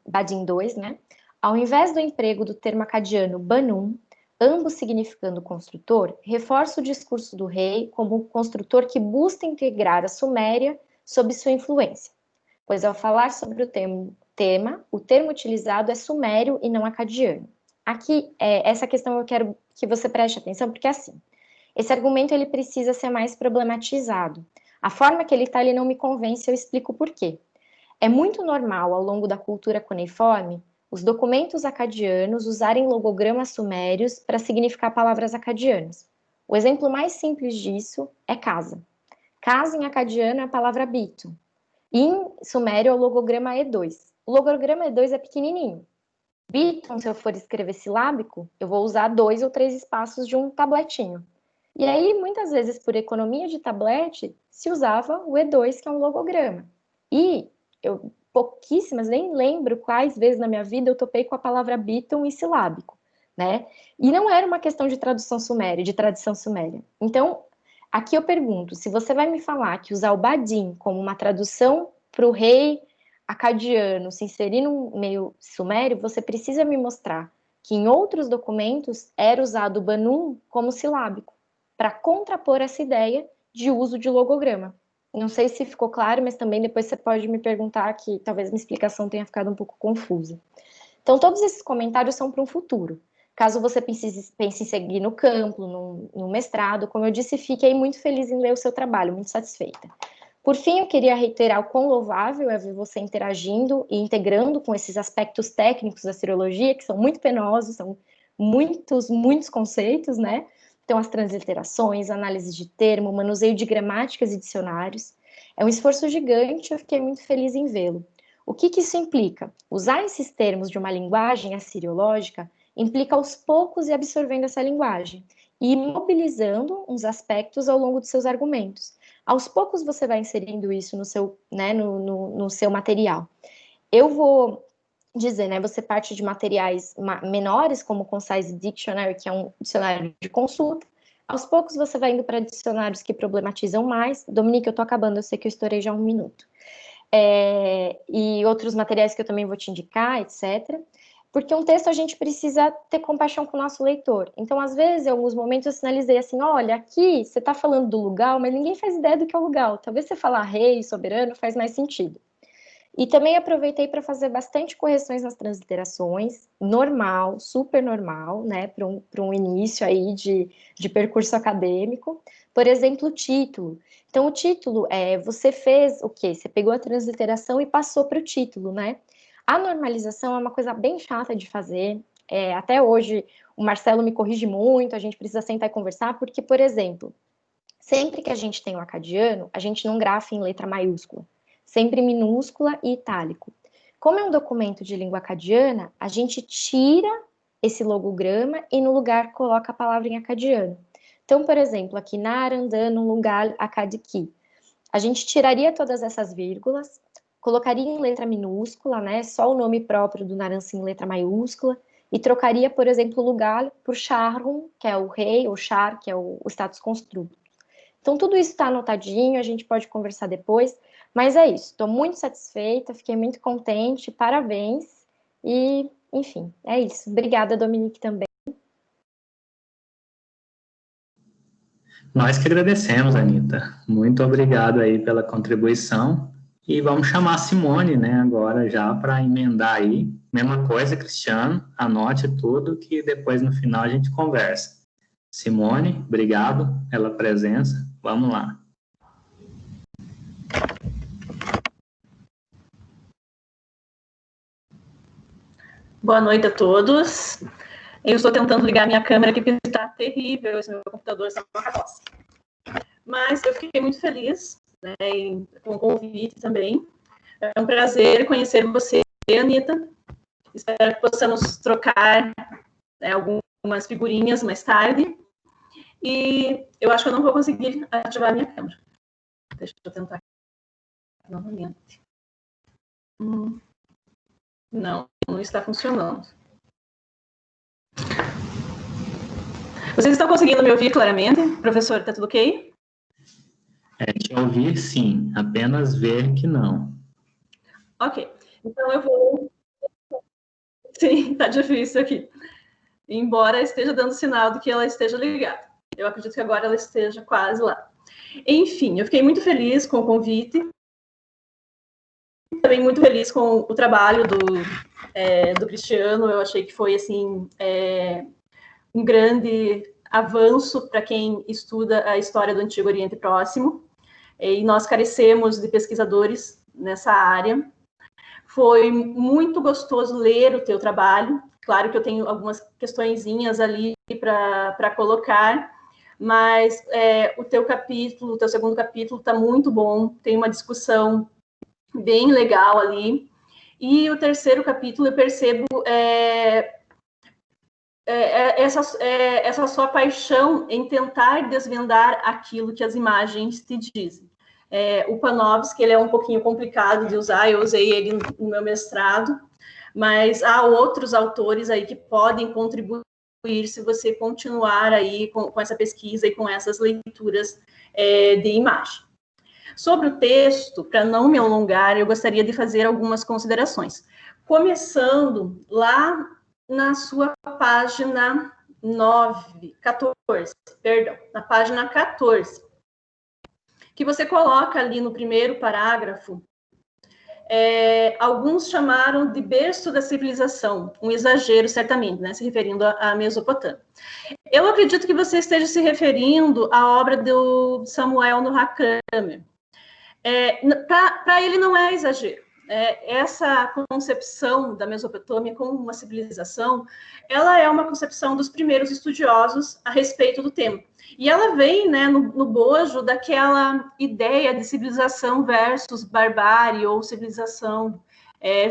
2, né? Ao invés do emprego do termo acadiano Banum, ambos significando construtor, reforça o discurso do rei como um construtor que busca integrar a Suméria sob sua influência. Pois ao falar sobre o tema, o termo utilizado é sumério e não acadiano. Aqui, essa questão eu quero que você preste atenção, porque assim, esse argumento ele precisa ser mais problematizado. A forma que ele está, ele não me convence, eu explico por quê. É muito normal, ao longo da cultura cuneiforme, os documentos acadianos usarem logogramas sumérios para significar palavras acadianas. O exemplo mais simples disso é casa. Casa em acadiano é a palavra bito. Em sumério é o logograma E2. O logograma E2 é pequenininho. Biton, se eu for escrever silábico, eu vou usar 2 ou 3 espaços de um tabletinho. E aí, muitas vezes, por economia de tablete, se usava o E2, que é um logograma. E eu pouquíssimas, nem lembro quais vezes na minha vida eu topei com a palavra Biton e silábico, né? E não era uma questão de tradução suméria, de tradição suméria. Então, Aqui eu pergunto, se você vai me falar que usar o Badim como uma tradução para o rei acadiano se inserir no meio sumério, você precisa me mostrar que em outros documentos era usado o Banum como silábico, para contrapor essa ideia de uso de logograma. Não sei se ficou claro, mas também depois você pode me perguntar, que talvez minha explicação tenha ficado um pouco confusa. Então, todos esses comentários são para um futuro. Caso você pense em seguir no campo, no mestrado, como eu disse, fiquei muito feliz em ler o seu trabalho, muito satisfeita. Por fim, eu queria reiterar o quão louvável é ver você interagindo e integrando com esses aspectos técnicos da serologia, que são muito penosos, são muitos conceitos, né? Então, as transliterações, análise de termo, manuseio de gramáticas e dicionários. É um esforço gigante, eu fiquei muito feliz em vê-lo. O que isso implica? Usar esses termos de uma linguagem assiriológica implica aos poucos ir absorvendo essa linguagem e mobilizando uns aspectos ao longo dos seus argumentos. Aos poucos você vai inserindo isso no seu, né, no seu material. Eu vou dizer, né, você parte de materiais menores, como o Concise Dictionary, que é um dicionário de consulta. Aos poucos você vai indo para dicionários que problematizam mais. Dominique, eu estou acabando, eu sei que eu estourei já 1 minuto. E outros materiais que eu também vou te indicar, etc. Porque um texto a gente precisa ter compaixão com o nosso leitor. Então, às vezes, em alguns momentos eu sinalizei assim, olha, aqui você está falando do lugar, mas ninguém faz ideia do que é o lugar. Talvez você falar rei, soberano, faz mais sentido. E também aproveitei para fazer bastante correções nas transliterações, normal, super normal, né, para um início aí de percurso acadêmico. Por exemplo, o título. Então, o título, você fez o quê? Você pegou a transliteração e passou para o título, né? A normalização é uma coisa bem chata de fazer. Até hoje, o Marcelo me corrige muito, a gente precisa sentar e conversar, porque, por exemplo, sempre que a gente tem o acadiano, a gente não grafa em letra maiúscula, sempre minúscula e itálico. Como é um documento de língua acadiana, a gente tira esse logograma e no lugar coloca a palavra em acadiano. Então, por exemplo, aqui Narandan, no lugar acadiqui, a gente tiraria todas essas vírgulas, colocaria em letra minúscula, né, só o nome próprio do Naransin em letra maiúscula, e trocaria, por exemplo, o lugar por Charrum, que é o rei, ou Char, que é o status construto. Então, tudo isso está anotadinho, a gente pode conversar depois, mas é isso, estou muito satisfeita, fiquei muito contente, parabéns, e, enfim, é isso. Obrigada, Dominique, também. Nós que agradecemos, Anita. Muito obrigado aí pela contribuição. E vamos chamar a Simone, né, agora já para emendar aí. Mesma coisa, Cristiano, anote tudo que depois no final a gente conversa. Simone, obrigado pela presença. Vamos lá. Boa noite a todos. Eu estou tentando ligar minha câmera aqui porque está terrível, esse meu computador está uma carroça. Mas eu fiquei muito feliz, né, com o convite também. É um prazer conhecer você, Anita. Espero que possamos trocar, né, algumas figurinhas mais tarde. E eu acho que eu não vou conseguir ativar a minha câmera. Deixa eu tentar novamente. Não está funcionando. Vocês estão conseguindo me ouvir claramente? Professor, está tudo ok? Te ouvir, sim. Apenas ver que não. Ok. Então, eu vou... Sim, está difícil aqui. Embora esteja dando sinal de que ela esteja ligada. Eu acredito que agora ela esteja quase lá. Enfim, eu fiquei muito feliz com o convite. Também muito feliz com o trabalho do Cristiano. Eu achei que foi, assim, um grande avanço para quem estuda a história do Antigo Oriente Próximo. E nós carecemos de pesquisadores nessa área. Foi muito gostoso ler o teu trabalho. Claro que eu tenho algumas questõezinhas ali para colocar, mas o teu capítulo, o teu segundo capítulo está muito bom, tem uma discussão bem legal ali. E o terceiro capítulo eu percebo essa sua paixão em tentar desvendar aquilo que as imagens te dizem. O Panofsky, ele é um pouquinho complicado de usar, eu usei ele no meu mestrado, mas há outros autores aí que podem contribuir se você continuar aí com essa pesquisa e com essas leituras de imagem. Sobre o texto, para não me alongar, eu gostaria de fazer algumas considerações. Começando lá na sua página 14, na página 14, que você coloca ali no primeiro parágrafo, alguns chamaram de berço da civilização, um exagero, certamente, né, se referindo à Mesopotâmia. Eu acredito que você esteja se referindo à obra do Samuel Noah Kramer. Para ele não é exagero. Essa concepção da Mesopotâmia como uma civilização, ela é uma concepção dos primeiros estudiosos a respeito do tema. E ela vem, né, no bojo daquela ideia de civilização versus barbárie, ou civilização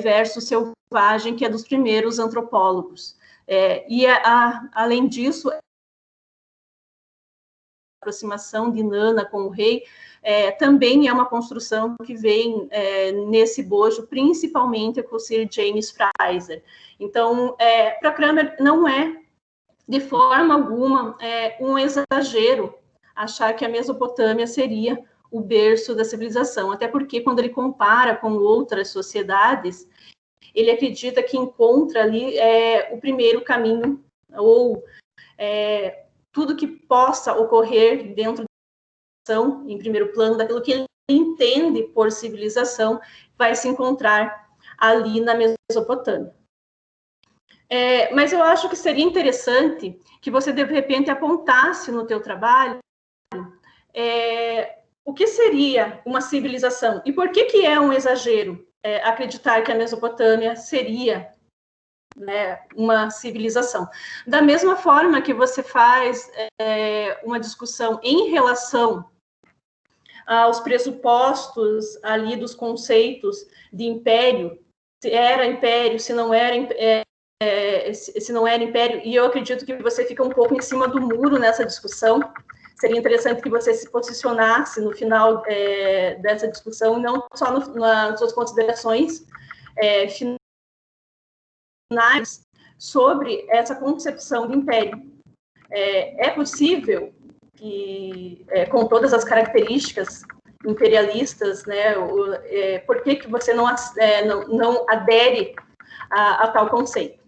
versus selvagem, que é dos primeiros antropólogos. Além disso, a aproximação de Nana com o rei também é uma construção que vem nesse bojo, principalmente com o Sir James Fraser. Então, para Kramer, não é, de forma alguma, um exagero achar que a Mesopotâmia seria o berço da civilização, até porque, quando ele compara com outras sociedades, ele acredita que encontra ali o primeiro caminho, ou tudo que possa ocorrer dentro em primeiro plano, daquilo que ele entende por civilização, vai se encontrar ali na Mesopotâmia. Mas eu acho que seria interessante que você, de repente, apontasse no teu trabalho o que seria uma civilização e por que é um exagero acreditar que a Mesopotâmia seria, né, uma civilização. Da mesma forma que você faz uma discussão em relação aos pressupostos ali dos conceitos de império, se era império, se não era império, e eu acredito que você fica um pouco em cima do muro nessa discussão. Seria interessante que você se posicionasse no final dessa discussão, não só nas suas considerações finais sobre essa concepção de império. É possível que, com todas as características imperialistas, né, por que você não adere a tal conceito?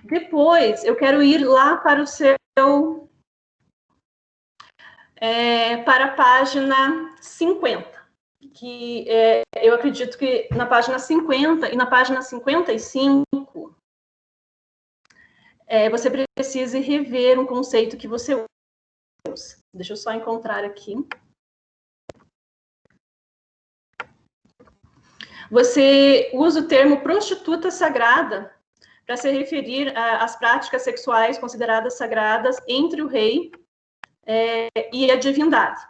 Depois, eu quero ir lá para o seu... para a página 50, que eu acredito que na página 50 e na página 55, você precisa rever um conceito que você usa. Deixa eu só encontrar aqui. Você usa o termo prostituta sagrada para se referir às práticas sexuais consideradas sagradas entre o rei e a divindade.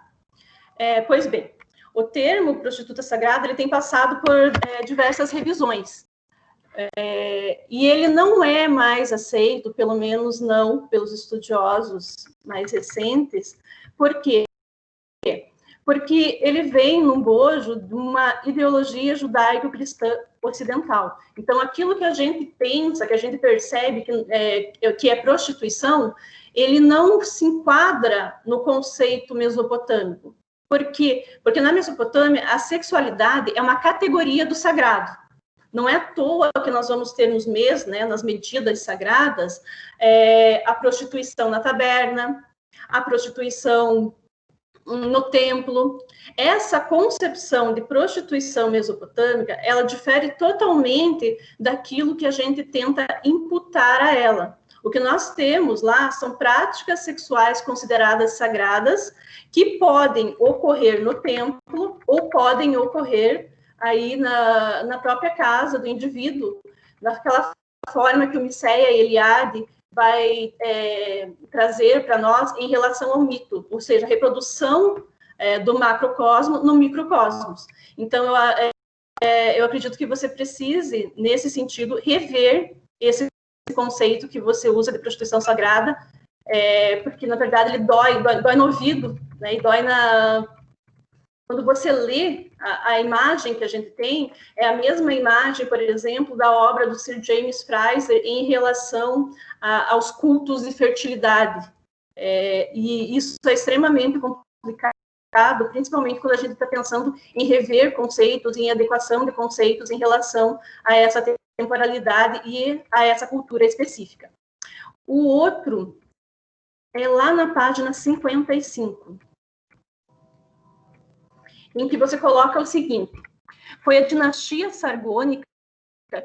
Pois bem, o termo prostituta sagrada ele tem passado por diversas revisões. E ele não é mais aceito, pelo menos não pelos estudiosos mais recentes. Por quê? Porque ele vem num bojo de uma ideologia judaico-cristã ocidental. Então, aquilo que a gente pensa, que a gente percebe que é prostituição, ele não se enquadra no conceito mesopotâmico. Por quê? Porque na Mesopotâmia, a sexualidade é uma categoria do sagrado. Não é à toa que nós vamos ter nos mês, né, nas medidas sagradas, a prostituição na taberna, a prostituição no templo. Essa concepção de prostituição mesopotâmica, ela difere totalmente daquilo que a gente tenta imputar a ela. O que nós temos lá são práticas sexuais consideradas sagradas que podem ocorrer no templo ou podem ocorrer aí na própria casa do indivíduo, daquela forma que o Mircea Eliade vai trazer para nós em relação ao mito, ou seja, a reprodução do macrocosmo no microcosmos. Então, eu acredito que você precise, nesse sentido, rever esse conceito que você usa de prostituição sagrada, porque, na verdade, ele dói no ouvido, né, e dói Quando você lê a imagem que a gente tem, é a mesma imagem, por exemplo, da obra do Sir James Frazer em relação aos cultos de fertilidade. E isso é extremamente complicado, principalmente quando a gente está pensando em rever conceitos, em adequação de conceitos em relação a essa temporalidade e a essa cultura específica. O outro é lá na página 55. Em que você coloca o seguinte: foi a dinastia sargônica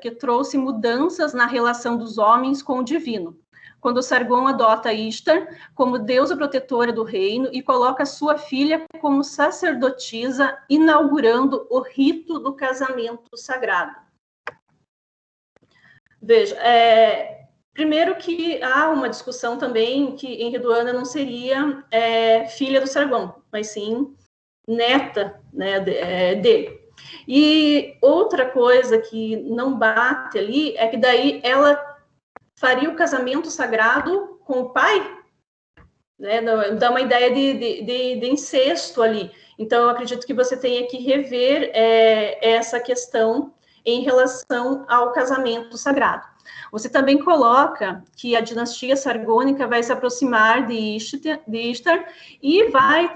que trouxe mudanças na relação dos homens com o divino, quando Sargon adota Ishtar como deusa protetora do reino e coloca sua filha como sacerdotisa, inaugurando o rito do casamento sagrado. Veja, primeiro que há uma discussão também que Enheduanna não seria filha do Sargon, mas sim neta, né, dele. E outra coisa que não bate ali é que daí ela faria o casamento sagrado com o pai, né, dá uma ideia de incesto ali. Então, eu acredito que você tenha que rever essa questão em relação ao casamento sagrado. Você também coloca que a dinastia sargônica vai se aproximar de Ishtar e vai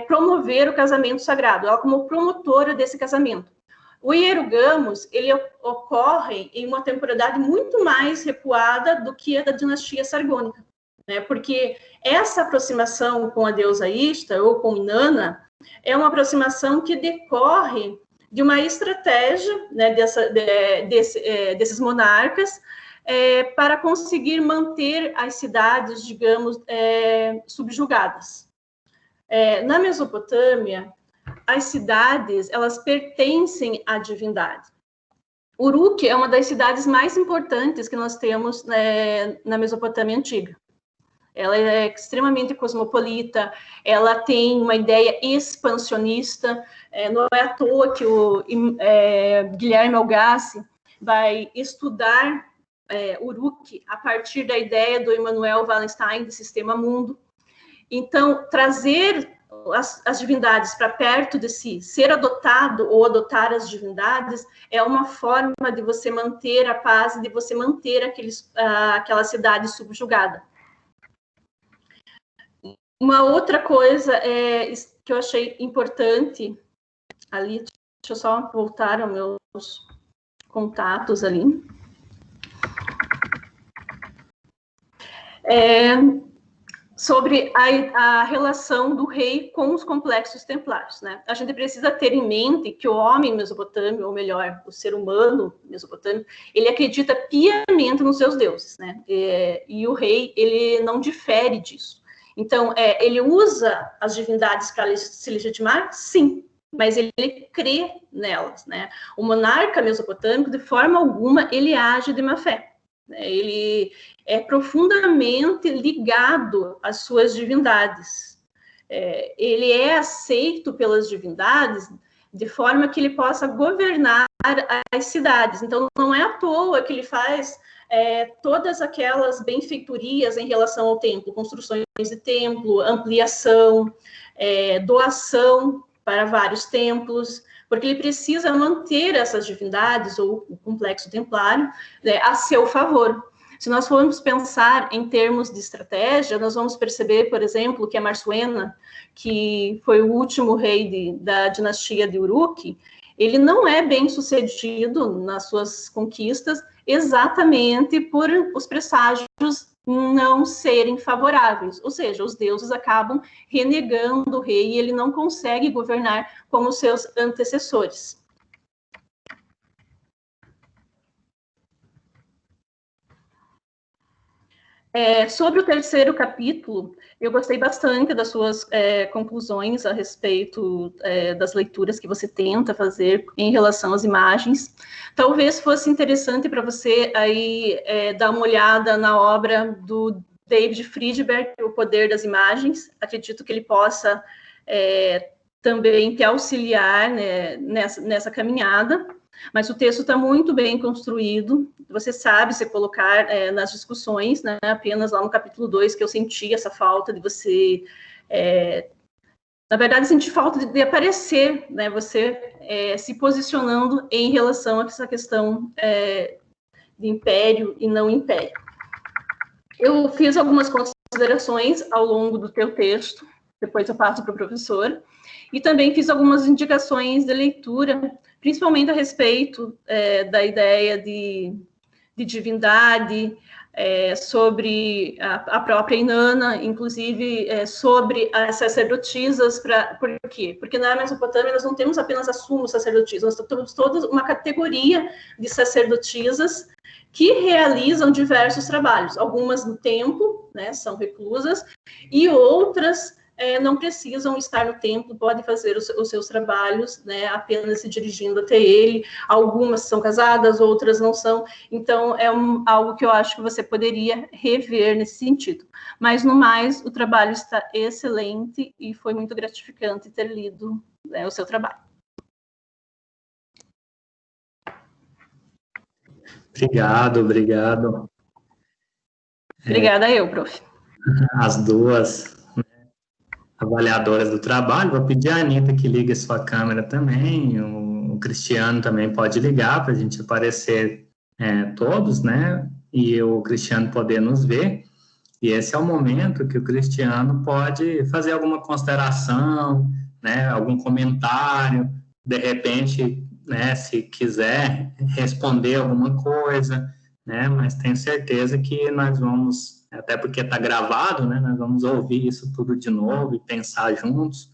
promover o casamento sagrado, ela como promotora desse casamento. O Hierogamos, ele ocorre em uma temporalidade muito mais recuada do que a da dinastia sargônica, né? Porque essa aproximação com a deusa Ishtar, ou com Inanna, é uma aproximação que decorre de uma estratégia, né, desses monarcas, para conseguir manter as cidades, digamos, subjugadas. Na Mesopotâmia, as cidades, elas pertencem à divindade. Uruk é uma das cidades mais importantes que nós temos na Mesopotâmia Antiga. Ela é extremamente cosmopolita, ela tem uma ideia expansionista, não é à toa que o Guilherme Algassi vai estudar Uruk a partir da ideia do Immanuel Wallenstein de Sistema Mundo. Então, trazer as divindades para perto de si, ser adotado ou adotar as divindades, é uma forma de você manter a paz, de você manter aquela cidade subjugada. Uma outra coisa que eu achei importante ali, deixa eu só voltar aos meus contatos ali. Sobre a relação do rei com os complexos templários, né? A gente precisa ter em mente que o homem mesopotâmico, ou melhor, o ser humano mesopotâmico, ele acredita piamente nos seus deuses, né? E o rei, ele não difere disso. Então, ele usa as divindades para se legitimar? Sim, mas ele crê nelas, né? O monarca mesopotâmico, de forma alguma, ele age de má fé. Ele é profundamente ligado às suas divindades. Ele é aceito pelas divindades de forma que ele possa governar as cidades. Então, não é à toa que ele faz todas aquelas benfeitorias em relação ao templo, construções de templo, ampliação, doação para vários templos, porque ele precisa manter essas divindades, ou o complexo templário, a seu favor. Se nós formos pensar em termos de estratégia, nós vamos perceber, por exemplo, que a Marsuena, que foi o último rei da dinastia de Uruk, ele não é bem sucedido nas suas conquistas exatamente por os presságios não serem favoráveis, ou seja, os deuses acabam renegando o rei e ele não consegue governar como seus antecessores. Sobre o terceiro capítulo, eu gostei bastante das suas conclusões a respeito das leituras que você tenta fazer em relação às imagens. Talvez fosse interessante para você aí dar uma olhada na obra do David Friedberg, O Poder das Imagens. Acredito que ele possa também te auxiliar, né, nessa caminhada. Mas o texto está muito bem construído, você sabe se colocar nas discussões, né, apenas lá no capítulo 2, que eu senti essa falta de você na verdade, senti falta de aparecer, né, você se posicionando em relação a essa questão de império e não império. Eu fiz algumas considerações ao longo do teu texto, depois eu passo para o professor, e também fiz algumas indicações de leitura, principalmente a respeito da ideia de divindade, sobre a própria Inanna, inclusive sobre as sacerdotisas. Por quê? Porque na Mesopotâmia nós não temos apenas as sumos sacerdotisas, nós temos toda uma categoria de sacerdotisas que realizam diversos trabalhos, algumas no templo, né, são reclusas, e outras não precisam estar no templo, podem fazer os seus trabalhos, né, apenas se dirigindo até ele. Algumas são casadas, outras não são. Então, algo que eu acho que você poderia rever nesse sentido. Mas, no mais, o trabalho está excelente e foi muito gratificante ter lido, né, o seu trabalho. Obrigado. Obrigada eu, prof. As duas avaliadoras do trabalho. Vou pedir à Anitta que ligue a sua câmera também, o Cristiano também pode ligar para a gente aparecer todos, né? E o Cristiano poder nos ver. E esse é o momento que o Cristiano pode fazer alguma consideração, né? Algum comentário, de repente, né? Se quiser responder alguma coisa, né? Mas tenho certeza que nós vamos, até porque está gravado, né? Nós vamos ouvir isso tudo de novo e pensar juntos,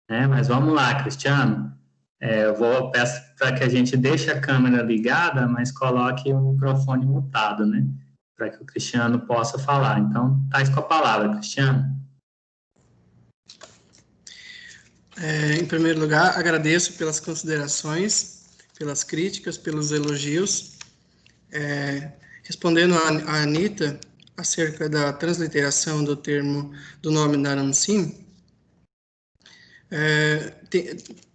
né? Mas vamos lá, Cristiano. Eu peço para que a gente deixe a câmera ligada, mas coloque o microfone mutado, né? Para que o Cristiano possa falar. Então, tá com a palavra, Cristiano. Em primeiro lugar, agradeço pelas considerações, pelas críticas, pelos elogios. Respondendo a Anitta acerca da transliteração do nome Naram-Sin,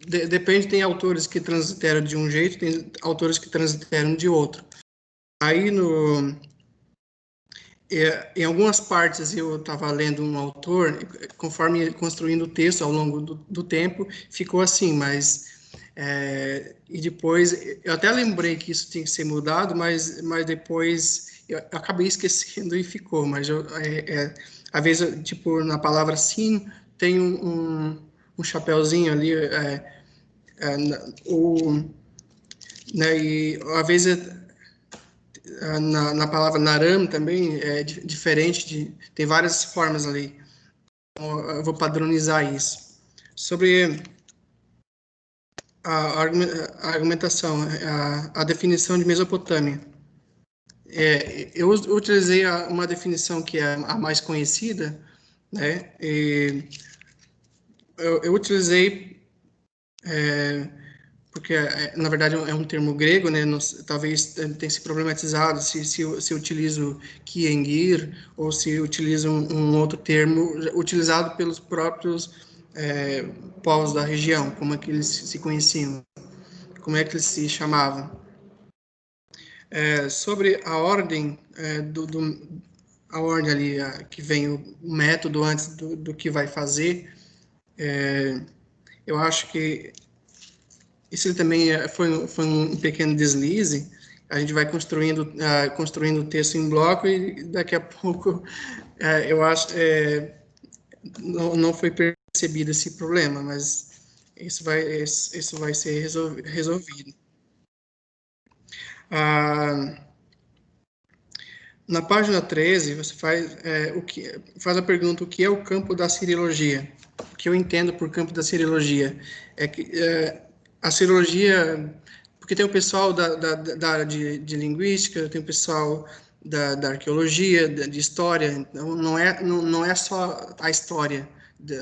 depende, tem autores que transliteram de um jeito, tem autores que transliteram de outro. Aí, em algumas partes, eu estava lendo um autor, conforme construindo o texto ao longo do tempo, ficou assim, mas... e depois, eu até lembrei que isso tinha que ser mudado, mas depois eu acabei esquecendo e ficou. Mas às vezes, tipo, na palavra sim, tem um chapéuzinho ali, né, e às vezes na palavra naram também é diferente, tem várias formas ali. Então, eu vou padronizar isso. Sobre a argumentação, a definição de Mesopotâmia. Eu utilizei uma definição que é a mais conhecida, né? Eu utilizei porque, na verdade, é um termo grego, né? Talvez tenha se problematizado se utilizo Kiengir ou se utilizo um outro termo utilizado pelos próprios povos da região, como é que eles se conheciam, como é que eles se chamavam. Sobre a ordem, a ordem ali, que vem o método antes do que vai fazer, eu acho que isso também foi um pequeno deslize. A gente vai construindo o texto em bloco e daqui a pouco, eu acho, não foi percebido esse problema, mas isso vai ser resolvido. Na página 13, você faz a pergunta: o que é o campo da Siriologia? O que eu entendo por campo da Siriologia é que a Siriologia, porque tem o pessoal da área de linguística, tem o pessoal da arqueologia, de história, então não é só a história,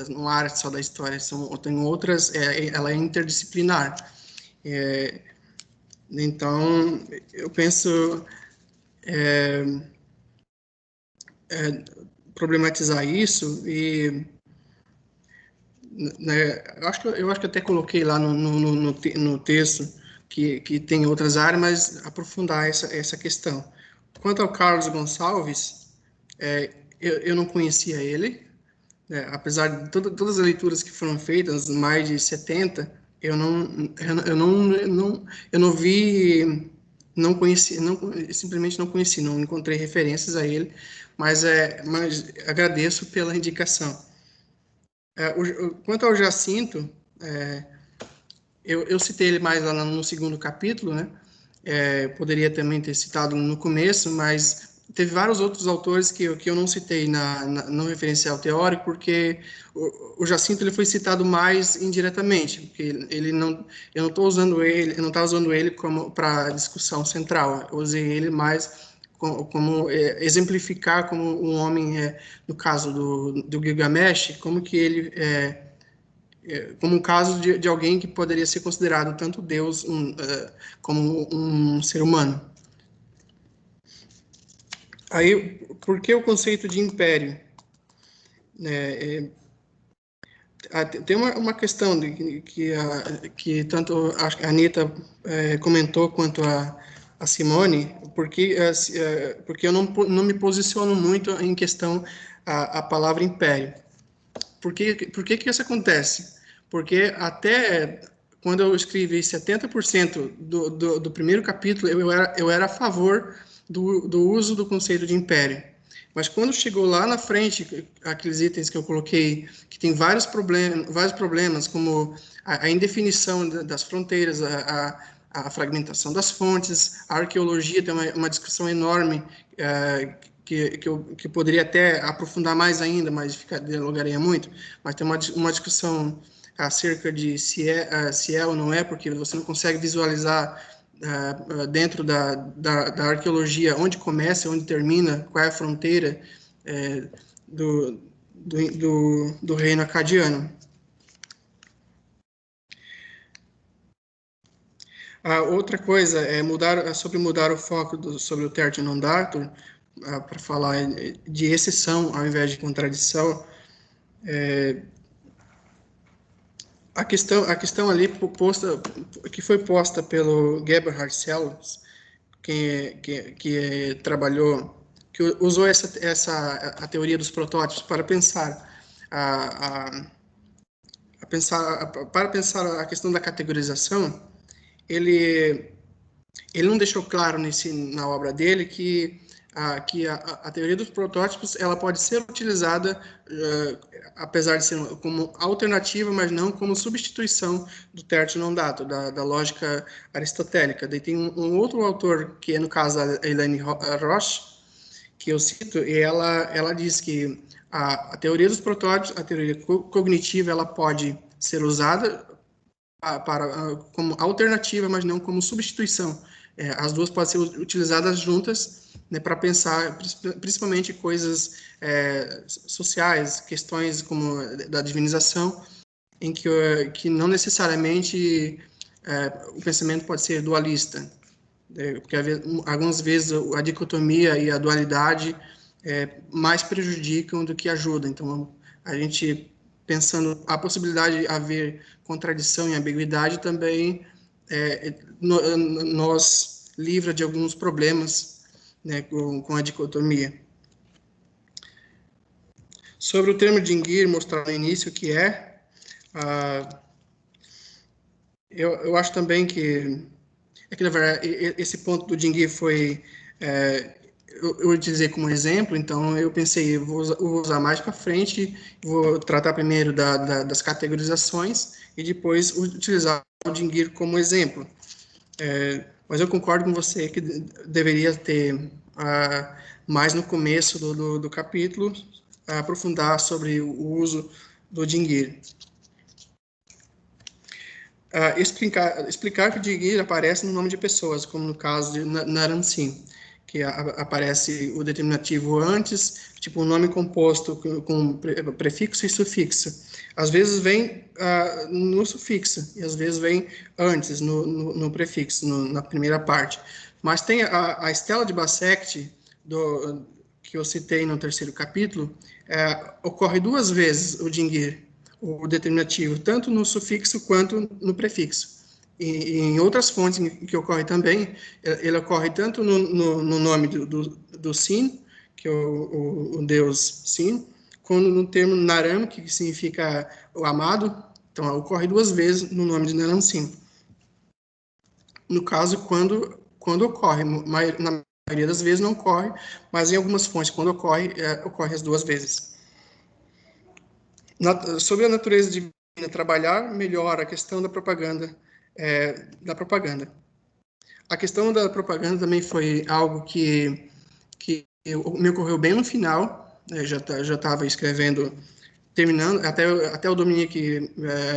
não há área só da história, tem outras, ela é interdisciplinar. Então, eu penso problematizar isso e, né, eu acho que até coloquei lá no texto que tem outras áreas, mas aprofundar essa questão. Quanto ao Carlos Gonçalves, eu não conhecia ele, apesar de todas as leituras que foram feitas, mais de 70, eu não vi, não conheci, simplesmente não conheci, não encontrei referências a ele, mas agradeço pela indicação. Quanto ao Jacinto, eu citei ele mais lá no segundo capítulo, né? Poderia também ter citado no começo, mas teve vários outros autores que eu não citei no referencial teórico, porque o Jacinto ele foi citado mais indiretamente, porque eu não estava usando ele como para discussão central. Eu usei ele mais como exemplificar como um homem, no caso do Gilgamesh, como que ele como um caso de alguém que poderia ser considerado tanto Deus como um ser humano. Aí, por que o conceito de império? Tem uma questão que tanto a Anitta comentou quanto a Simone, porque eu não me posiciono muito em questão a palavra império. Por que isso acontece? Porque até quando eu escrevi 70% do primeiro capítulo, eu era a favor do uso do conceito de império. Mas quando chegou lá na frente, aqueles itens que eu coloquei, que tem vários problemas, como a indefinição das fronteiras, a fragmentação das fontes, a arqueologia tem uma discussão enorme, que poderia até aprofundar mais ainda, mas dialogaria muito, mas tem uma discussão acerca de se é ou não é, porque você não consegue visualizar dentro da arqueologia onde começa, onde termina, qual é a fronteira do reino acadiano. Outra coisa é sobre mudar o foco sobre o Tertium Non Datur, para falar de exceção ao invés de contradição. A questão ali que foi posta pelo Gerhard Sells, que trabalhou, que usou a teoria dos protótipos para pensar a questão da categorização. Ele não deixou claro na obra dele que a teoria dos protótipos ela pode ser utilizada, apesar de ser como alternativa, mas não como substituição do Tertium Non Datur, da lógica aristotélica. Daí tem um outro autor, que é no caso a Elaine Roche, que eu cito, e ela diz que a teoria dos protótipos, a teoria cognitiva, ela pode ser usada como alternativa, mas não como substituição. As duas podem ser utilizadas juntas, né, para pensar principalmente coisas sociais, questões como da divinização, em que não necessariamente o pensamento pode ser dualista, porque algumas vezes a dicotomia e a dualidade mais prejudicam do que ajudam. Então, a gente pensando a possibilidade de haver contradição e ambiguidade também nos livra de alguns problemas, né, com a dicotomia. Sobre o termo Dingir, mostrar no início que eu acho também que na verdade, esse ponto do Dingir foi eu utilizei como exemplo, então eu pensei, eu vou usar mais para frente, vou tratar primeiro das categorizações e depois utilizar o Dingir como exemplo. Mas eu concordo com você que deveria ter mais no começo do capítulo, aprofundar sobre o uso do Dingir. Explicar que o Dingir aparece no nome de pessoas, como no caso de Naram Singh, que aparece o determinativo antes, tipo um nome composto com prefixo e sufixo. Às vezes vem no sufixo, e às vezes vem antes, no prefixo, na primeira parte. Mas tem a Estela de Bassect, que eu citei no terceiro capítulo, ocorre duas vezes o Dingir, o determinativo, tanto no sufixo quanto no prefixo. E em outras fontes que ocorre também, ele ocorre tanto no nome do Sin, que é o deus Sin, quando no termo Naram, que significa o amado, então ocorre 2 vezes no nome de Naram Sin. No caso, quando ocorre, na maioria das vezes não ocorre, mas em algumas fontes, quando ocorre, ocorre as 2 vezes. Sobre a natureza divina, trabalhar melhor a questão da propaganda, A questão da propaganda também foi algo que me ocorreu bem no final, já estava escrevendo, terminando, até o Dominique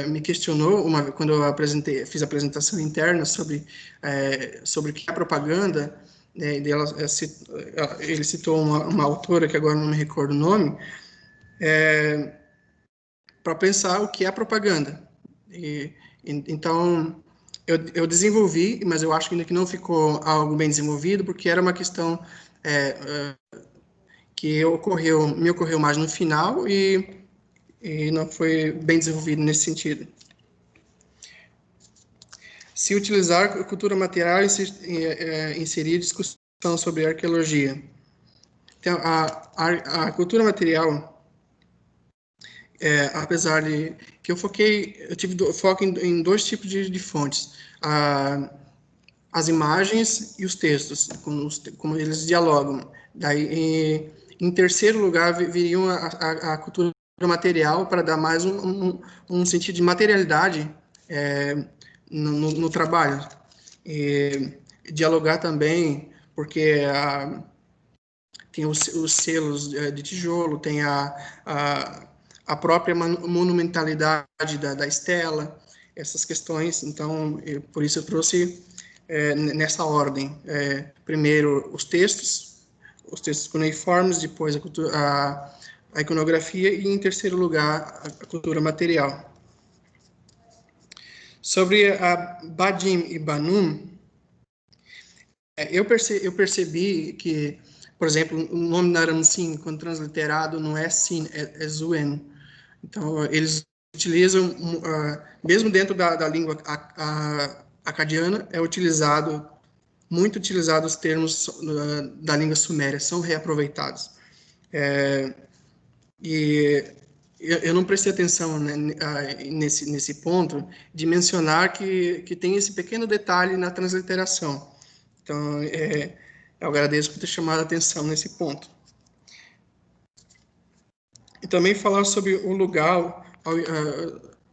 me questionou quando eu fiz a apresentação interna sobre o que é propaganda, ele citou uma autora, que agora não me recordo o nome, para pensar o que é propaganda. Então, eu desenvolvi, mas eu acho ainda que não ficou algo bem desenvolvido, porque era uma questão que me ocorreu mais no final e não foi bem desenvolvido nesse sentido. Se utilizar cultura material e inserir discussão sobre arqueologia. Então, a cultura material, apesar de que eu tive foco em 2 tipos de fontes, as imagens e os textos, como eles dialogam. Daí, em terceiro lugar, viriam a cultura material, para dar mais um sentido de materialidade no trabalho. E dialogar também, porque tem os selos de tijolo, tem a própria monumentalidade da estela, essas questões. Então, por isso eu trouxe nessa ordem. Primeiro, os textos cuneiformes, depois a iconografia e, em terceiro lugar, a cultura material. Sobre a Badim e Banum, eu percebi que, por exemplo, o nome Naram Sin, quando transliterado, não é Sin, é Zuen. Então, eles utilizam, mesmo dentro da língua acadiana, muito utilizado os termos da língua suméria, são reaproveitados. E eu não prestei atenção, né, nesse ponto, de mencionar que tem esse pequeno detalhe na transliteração. Então, eu agradeço por ter chamado a atenção nesse ponto. E também falar sobre o lugar,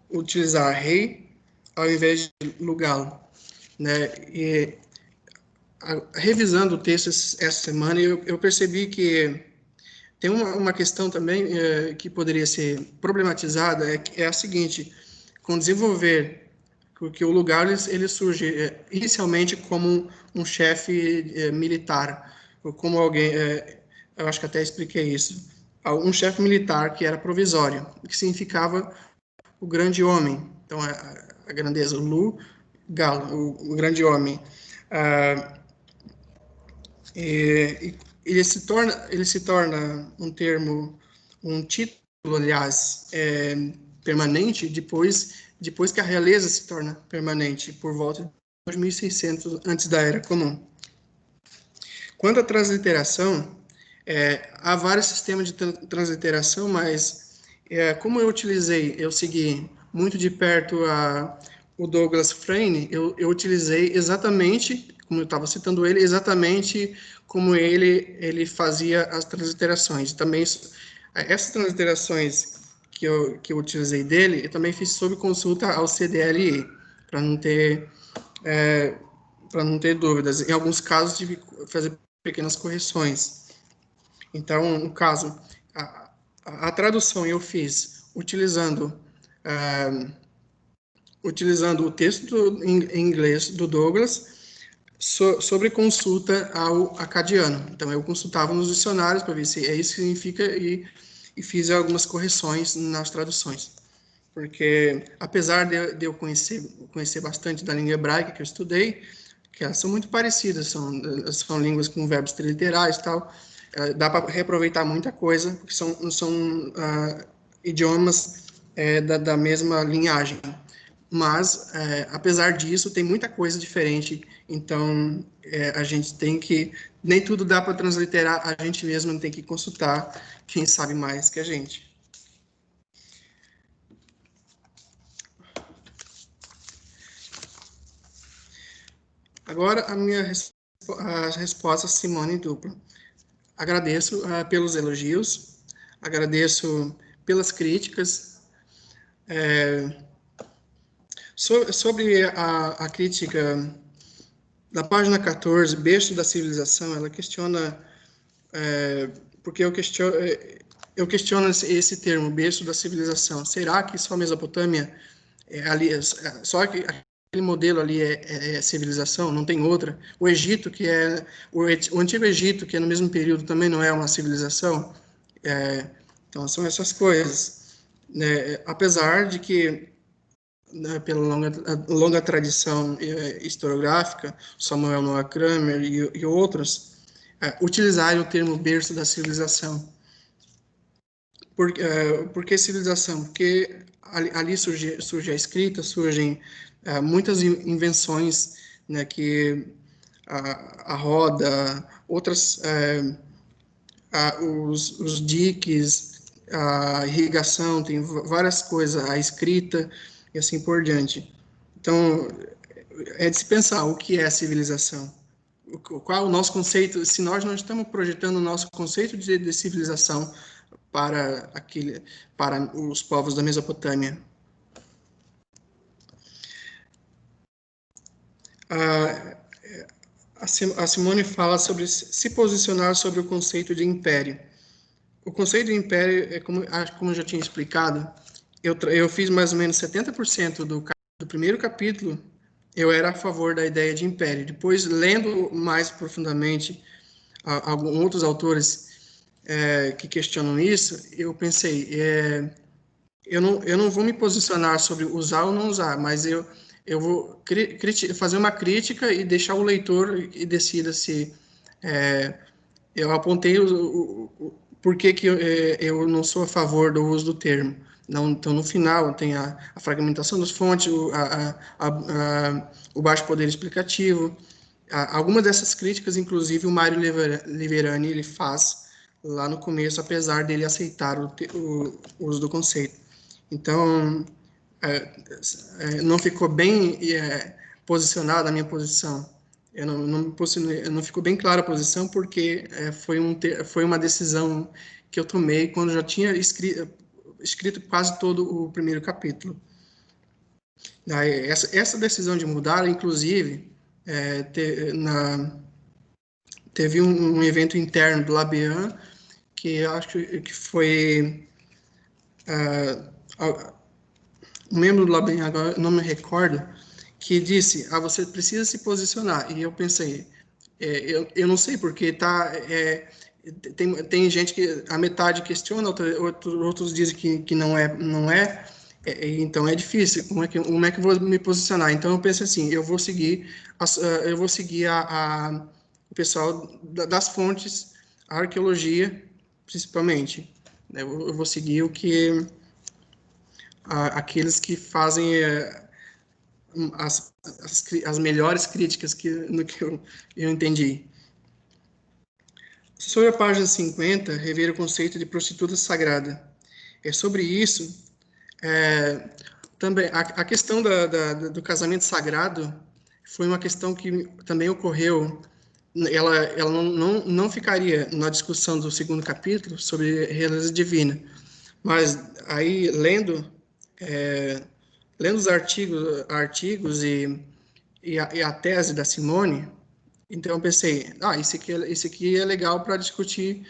utilizar rei ao invés de lugar, né? E revisando o texto essa semana, eu percebi que tem uma questão também que poderia ser problematizada, é a seguinte: com desenvolver, porque o lugar ele surge inicialmente como um chefe militar, ou como alguém, eu acho que até expliquei isso, um chefe militar que era provisório, que significava o grande homem. Então, a grandeza, o Lu Galo, o grande homem. Ele se torna um termo, um título, aliás, permanente depois que a realeza se torna permanente, por volta de 2600 antes da Era Comum. Quanto à transliteração, há vários sistemas de transliteração, mas como eu segui muito de perto o Douglas Frame, eu utilizei exatamente, como eu estava citando ele, exatamente como ele fazia as transliterações. Também essas transliterações que eu utilizei dele, eu também fiz sob consulta ao CDLI, para não ter dúvidas. Em alguns casos, tive que fazer pequenas correções. Então, no caso, a tradução eu fiz utilizando o texto em inglês do Douglas, sobre consulta ao acadiano. Então, eu consultava nos dicionários para ver se é isso que significa e fiz algumas correções nas traduções. Porque, apesar de eu conhecer bastante da língua hebraica que eu estudei, que elas são muito parecidas, são línguas com verbos triliterais e tal, dá para reaproveitar muita coisa, porque são idiomas da mesma linhagem. Mas, apesar disso, tem muita coisa diferente, então a gente tem que... Nem tudo dá para transliterar, a gente mesmo tem que consultar quem sabe mais que a gente. Agora, a resposta, Simone, dupla. Agradeço pelos elogios, agradeço pelas críticas. Sobre a crítica da página 14, Berço da Civilização, ela questiona, porque eu questiono esse termo, berço da civilização. Será que só a Mesopotâmia, só que aquele modelo ali é civilização, não tem outra? O Egito, que é o Antigo Egito, que é no mesmo período, também não é uma civilização? Então, são essas coisas. Apesar de que, pela longa tradição historiográfica, Samuel Noah Kramer e outros, utilizarem o termo berço da civilização. Por que civilização? Porque ali surge a escrita, surgem muitas invenções, né, que a roda, outras, os diques, a irrigação, tem várias coisas, a escrita e assim por diante. Então, é de se pensar o que é civilização. Qual é o nosso conceito, se nós não estamos projetando o nosso conceito de civilização para os povos da Mesopotâmia. A Simone fala sobre se posicionar sobre o conceito de império. O conceito de império, como eu já tinha explicado, eu fiz mais ou menos 70% do primeiro capítulo, eu era a favor da ideia de império. Depois, lendo mais profundamente outros autores que questionam isso, eu pensei, eu não vou me posicionar sobre usar ou não usar, mas eu vou fazer uma crítica e deixar o leitor e decida se eu apontei por que eu não sou a favor do uso do termo. Não, então, no final, tem a fragmentação das fontes, o baixo poder explicativo. Algumas dessas críticas, inclusive, o Mário Liverani ele faz lá no começo, apesar dele aceitar o uso do conceito. Então, não ficou bem posicionada a minha posição. Eu não ficou bem clara a posição, porque foi uma decisão que eu tomei quando já tinha escrito quase todo o primeiro capítulo. Essa decisão de mudar, inclusive, teve um evento interno do Labian, que acho que foi um membro do Labian, agora não me recordo, que disse, você precisa se posicionar. E eu pensei, eu não sei, porque tem gente que a metade questiona, outros dizem que não é, então é difícil, como é que eu vou me posicionar? Então eu pensei assim, eu vou seguir o pessoal das fontes, a arqueologia, principalmente. Eu vou seguir aqueles que fazem as melhores críticas no que eu entendi. Sobre a página 50, rever o conceito de prostituta sagrada. Sobre isso, também a questão do casamento sagrado foi uma questão que também ocorreu. Ela não ficaria na discussão do segundo capítulo sobre realeza divina, mas aí lendo os artigos e a tese da Simone, então eu pensei, esse aqui é legal para discutir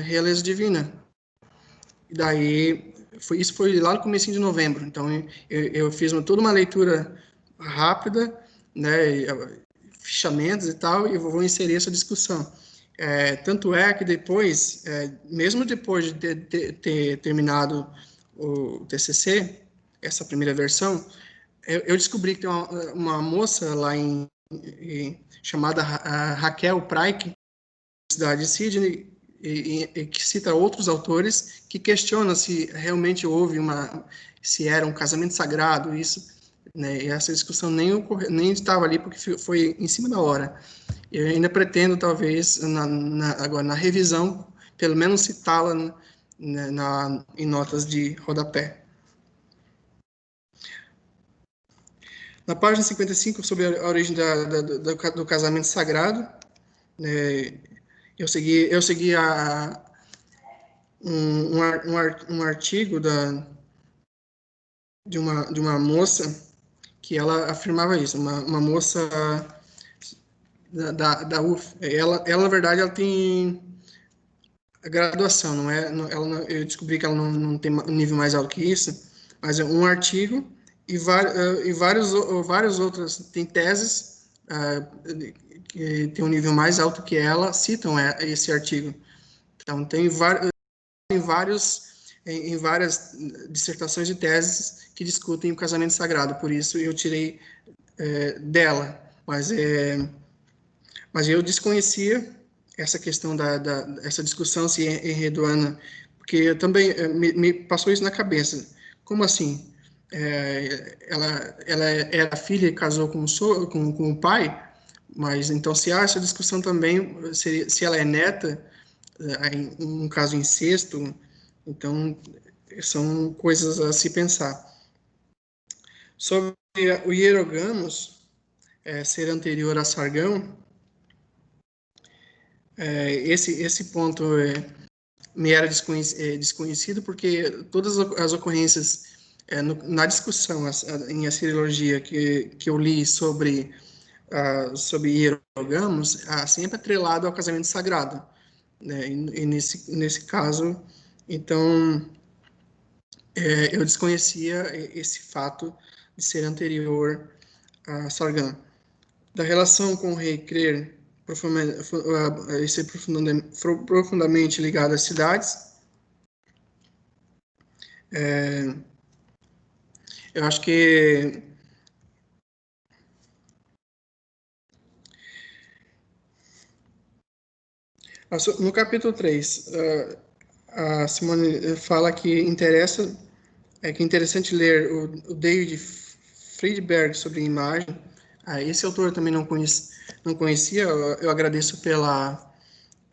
realeza divina. E daí, isso foi lá no começo de novembro, então eu fiz toda uma leitura rápida, né, fichamentos e tal, e vou inserir essa discussão. Tanto é que depois, mesmo depois de ter terminado o TCC, essa primeira versão, eu descobri que tem uma moça lá chamada Raquel Praik, da Universidade de Sydney, e que cita outros autores que questionam se realmente houve se era um casamento sagrado, isso, né? E essa discussão nem estava ali, porque foi em cima da hora. Eu ainda pretendo, talvez, agora na revisão, pelo menos citá-la em notas de rodapé. Na página 55, sobre a origem do casamento sagrado, eu segui um artigo de uma moça que ela afirmava isso, uma moça da UF. Ela, na verdade, ela tem a graduação, não é? Eu descobri que ela não tem um nível mais alto que isso, mas é um artigo e vários outros, tem teses que tem um nível mais alto que ela, citam esse artigo. Então, tem várias dissertações e teses que discutem o casamento sagrado, por isso eu tirei dela, mas eu desconhecia essa questão essa discussão se enredoana, porque eu também me passou isso na cabeça. Como assim? Ela era filha e casou com o pai, mas então se há essa discussão também, se ela é neta, em um caso incesto, então são coisas a se pensar. Sobre o hierogamos ser anterior a Sargão, esse ponto me era desconhecido, porque todas as ocorrências na discussão em assiriologia que eu li sobre hierogamos, sempre atrelado ao casamento sagrado, né? E nesse caso, então, eu desconhecia esse fato de ser anterior a Sargão. Da relação com o rei Crer, ser profundamente ligado às cidades. Eu acho que no capítulo 3, a Simone fala que é interessante ler o David Friedberg sobre imagem. Esse autor eu também não conhecia, eu agradeço pela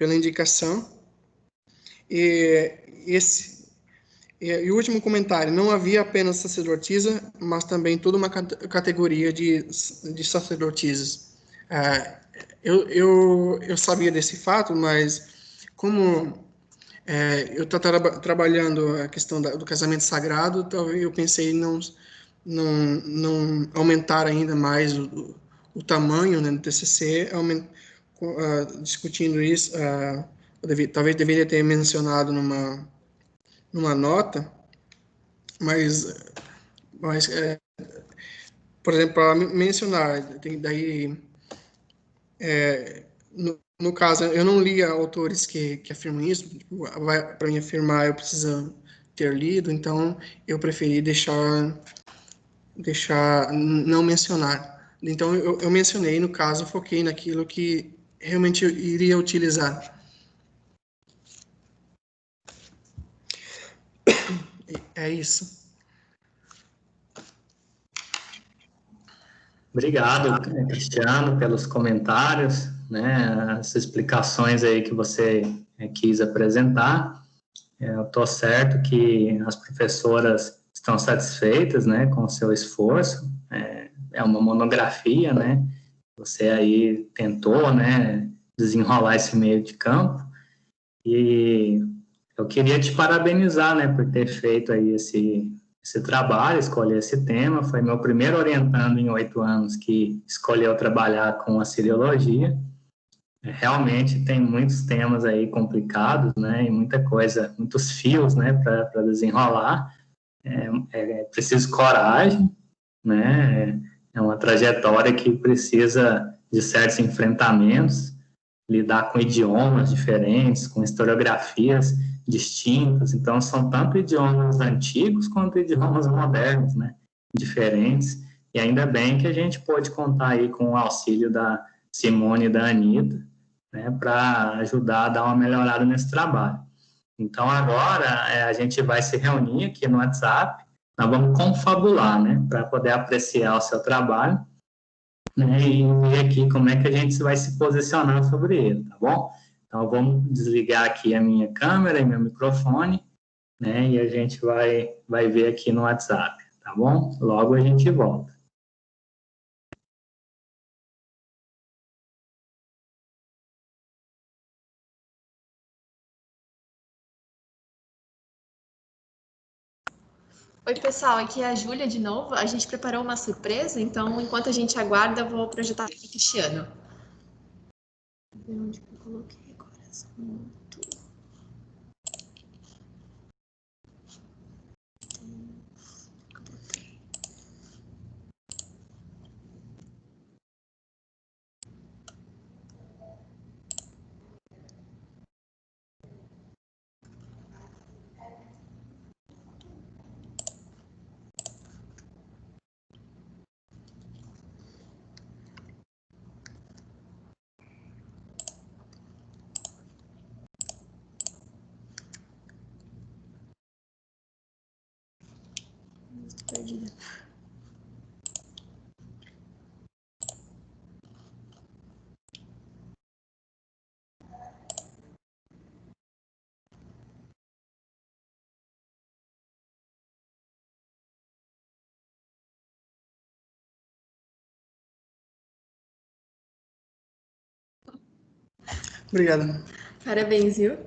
indicação. E o último comentário: não havia apenas sacerdotisa, mas também toda uma categoria de sacerdotisas. Eu sabia desse fato, mas como eu estava trabalhando a questão do casamento sagrado, talvez eu pensei em não aumentar ainda mais o tamanho, né, do TCC, discutindo isso. Talvez deveria ter mencionado numa nota, mas por exemplo, para mencionar, no caso, eu não li autores que afirmam isso. Para mim afirmar, eu preciso ter lido, então eu preferi deixar não mencionar. Então eu mencionei, no caso, foquei naquilo que realmente eu iria utilizar. É isso. Obrigado, Cristiano, pelos comentários, né, as explicações aí que você quis apresentar. Eu estou certo que as professoras estão satisfeitas, né, com o seu esforço. É uma monografia, né? Você aí tentou, né, desenrolar esse meio de campo, e eu queria te parabenizar, né, por ter feito aí esse trabalho, escolher esse tema. Foi meu primeiro orientando em 8 anos que escolheu trabalhar com assiriologia. Realmente tem muitos temas aí complicados, né, e muita coisa, muitos fios, né, para desenrolar. É preciso coragem, né, é uma trajetória que precisa de certos enfrentamentos, lidar com idiomas diferentes, com historiografias distintas. Então, são tanto idiomas antigos quanto idiomas modernos, né, diferentes. E ainda bem que a gente pôde contar aí com o auxílio da Simone e da Anitta, né, para ajudar a dar uma melhorada nesse trabalho. Então, agora a gente vai se reunir aqui no WhatsApp, nós vamos confabular, né, para poder apreciar o seu trabalho, né, e ver aqui como é que a gente vai se posicionar sobre ele, tá bom? Então, vamos desligar aqui a minha câmera e meu microfone, né, e a gente vai ver aqui no WhatsApp, tá bom? Logo a gente volta. Oi, pessoal, aqui é a Júlia de novo. A gente preparou uma surpresa, então, enquanto a gente aguarda, eu vou projetar aqui o Cristiano. Onde que eu coloquei agora? Perdida. Obrigado. Parabéns, viu?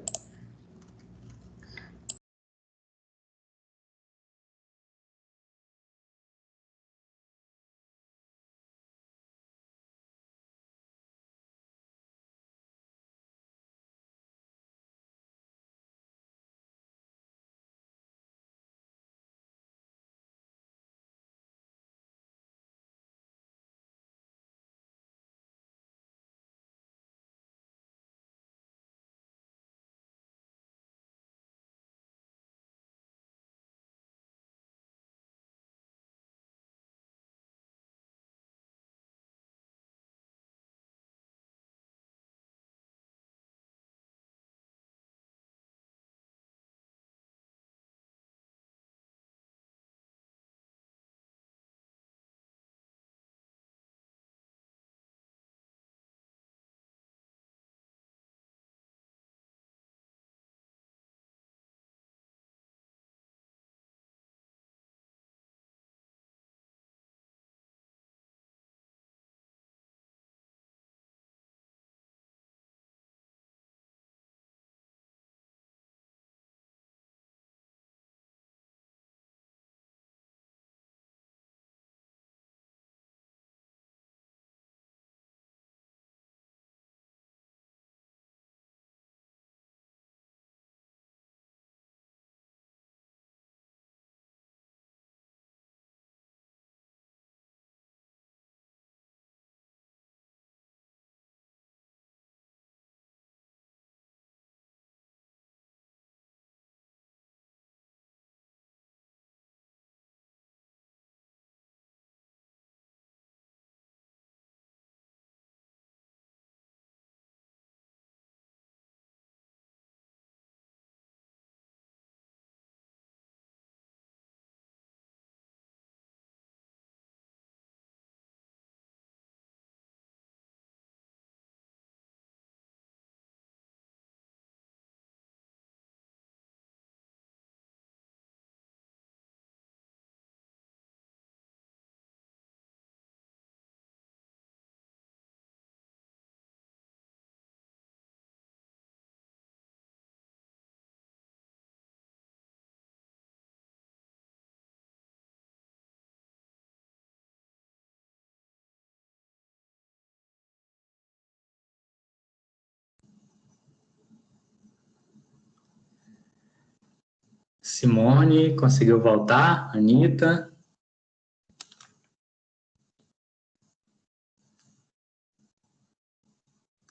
Simone, conseguiu voltar? Anitta?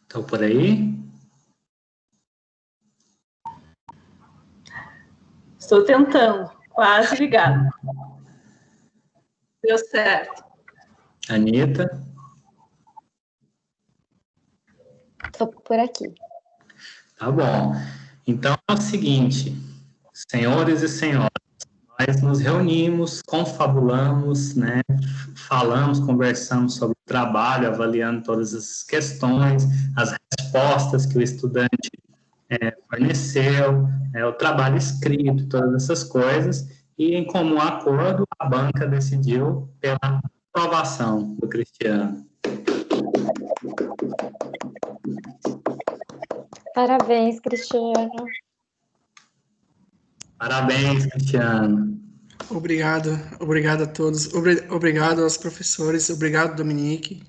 Estão por aí? Estou tentando, quase ligado. Deu certo. Anitta? Estou por aqui. Tá bom. Então é o seguinte, senhores e senhoras, nós nos reunimos, confabulamos, né, falamos, conversamos sobre o trabalho, avaliando todas as questões, as respostas que o estudante forneceu, o trabalho escrito, todas essas coisas, e em comum acordo, a banca decidiu pela aprovação do Cristiano. Parabéns, Cristiano. Parabéns, Cristiano. Obrigado a todos. Obrigado aos professores, obrigado, Dominique,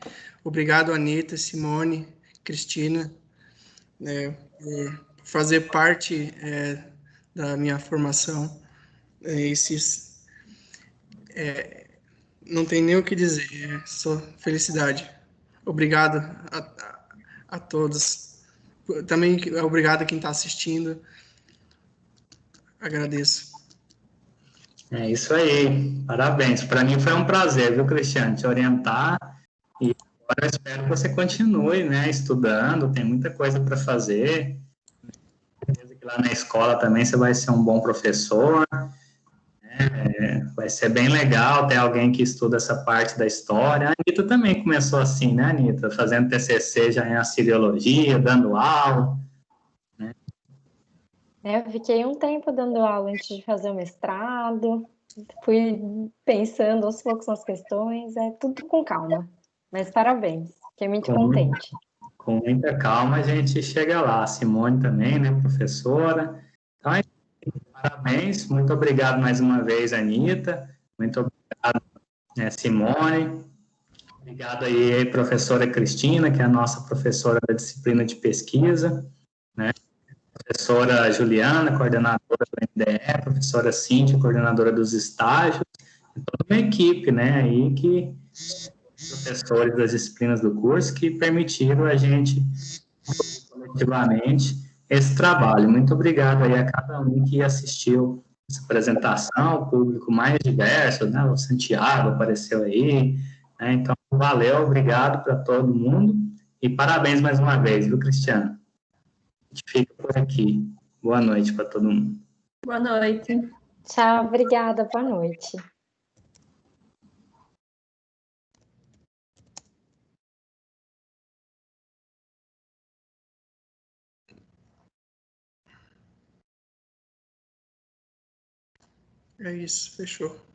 obrigado, Anita, Simone, Cristina, por fazer parte da minha formação. Não tem nem o que dizer, é só felicidade. Obrigado a todos. Também obrigado a quem está assistindo. Agradeço. É isso aí, parabéns. Para mim foi um prazer, viu, Cristiano, te orientar. E agora eu espero que você continue, né, estudando, tem muita coisa para fazer. Certeza que lá na escola também você vai ser um bom professor. Vai ser bem legal ter alguém que estuda essa parte da história. A Anitta também começou assim, né, Anitta? Fazendo TCC já em Assiriologia, dando aula. Eu fiquei um tempo dando aula antes de fazer o mestrado, fui pensando aos poucos nas questões, é tudo com calma. Mas parabéns, fiquei muito Com, contente. com muita calma a gente chega lá. A Simone também, né, professora. Então, parabéns, muito obrigado mais uma vez, Anitta. Muito obrigado, Simone. Obrigado aí, professora Cristina, que é a nossa professora da disciplina de pesquisa, né? Professora Juliana, coordenadora do MDE, professora Cíntia, coordenadora dos estágios, e toda uma equipe, né, aí que professores das disciplinas do curso que permitiram a gente coletivamente esse trabalho. Muito obrigado aí a cada um que assistiu essa apresentação, o público mais diverso, né, o Santiago apareceu aí, né, então valeu, obrigado para todo mundo e parabéns mais uma vez, viu, Cristiano? A gente fica por aqui. Boa noite para todo mundo. Boa noite. Tchau, obrigada, boa noite. É isso, fechou.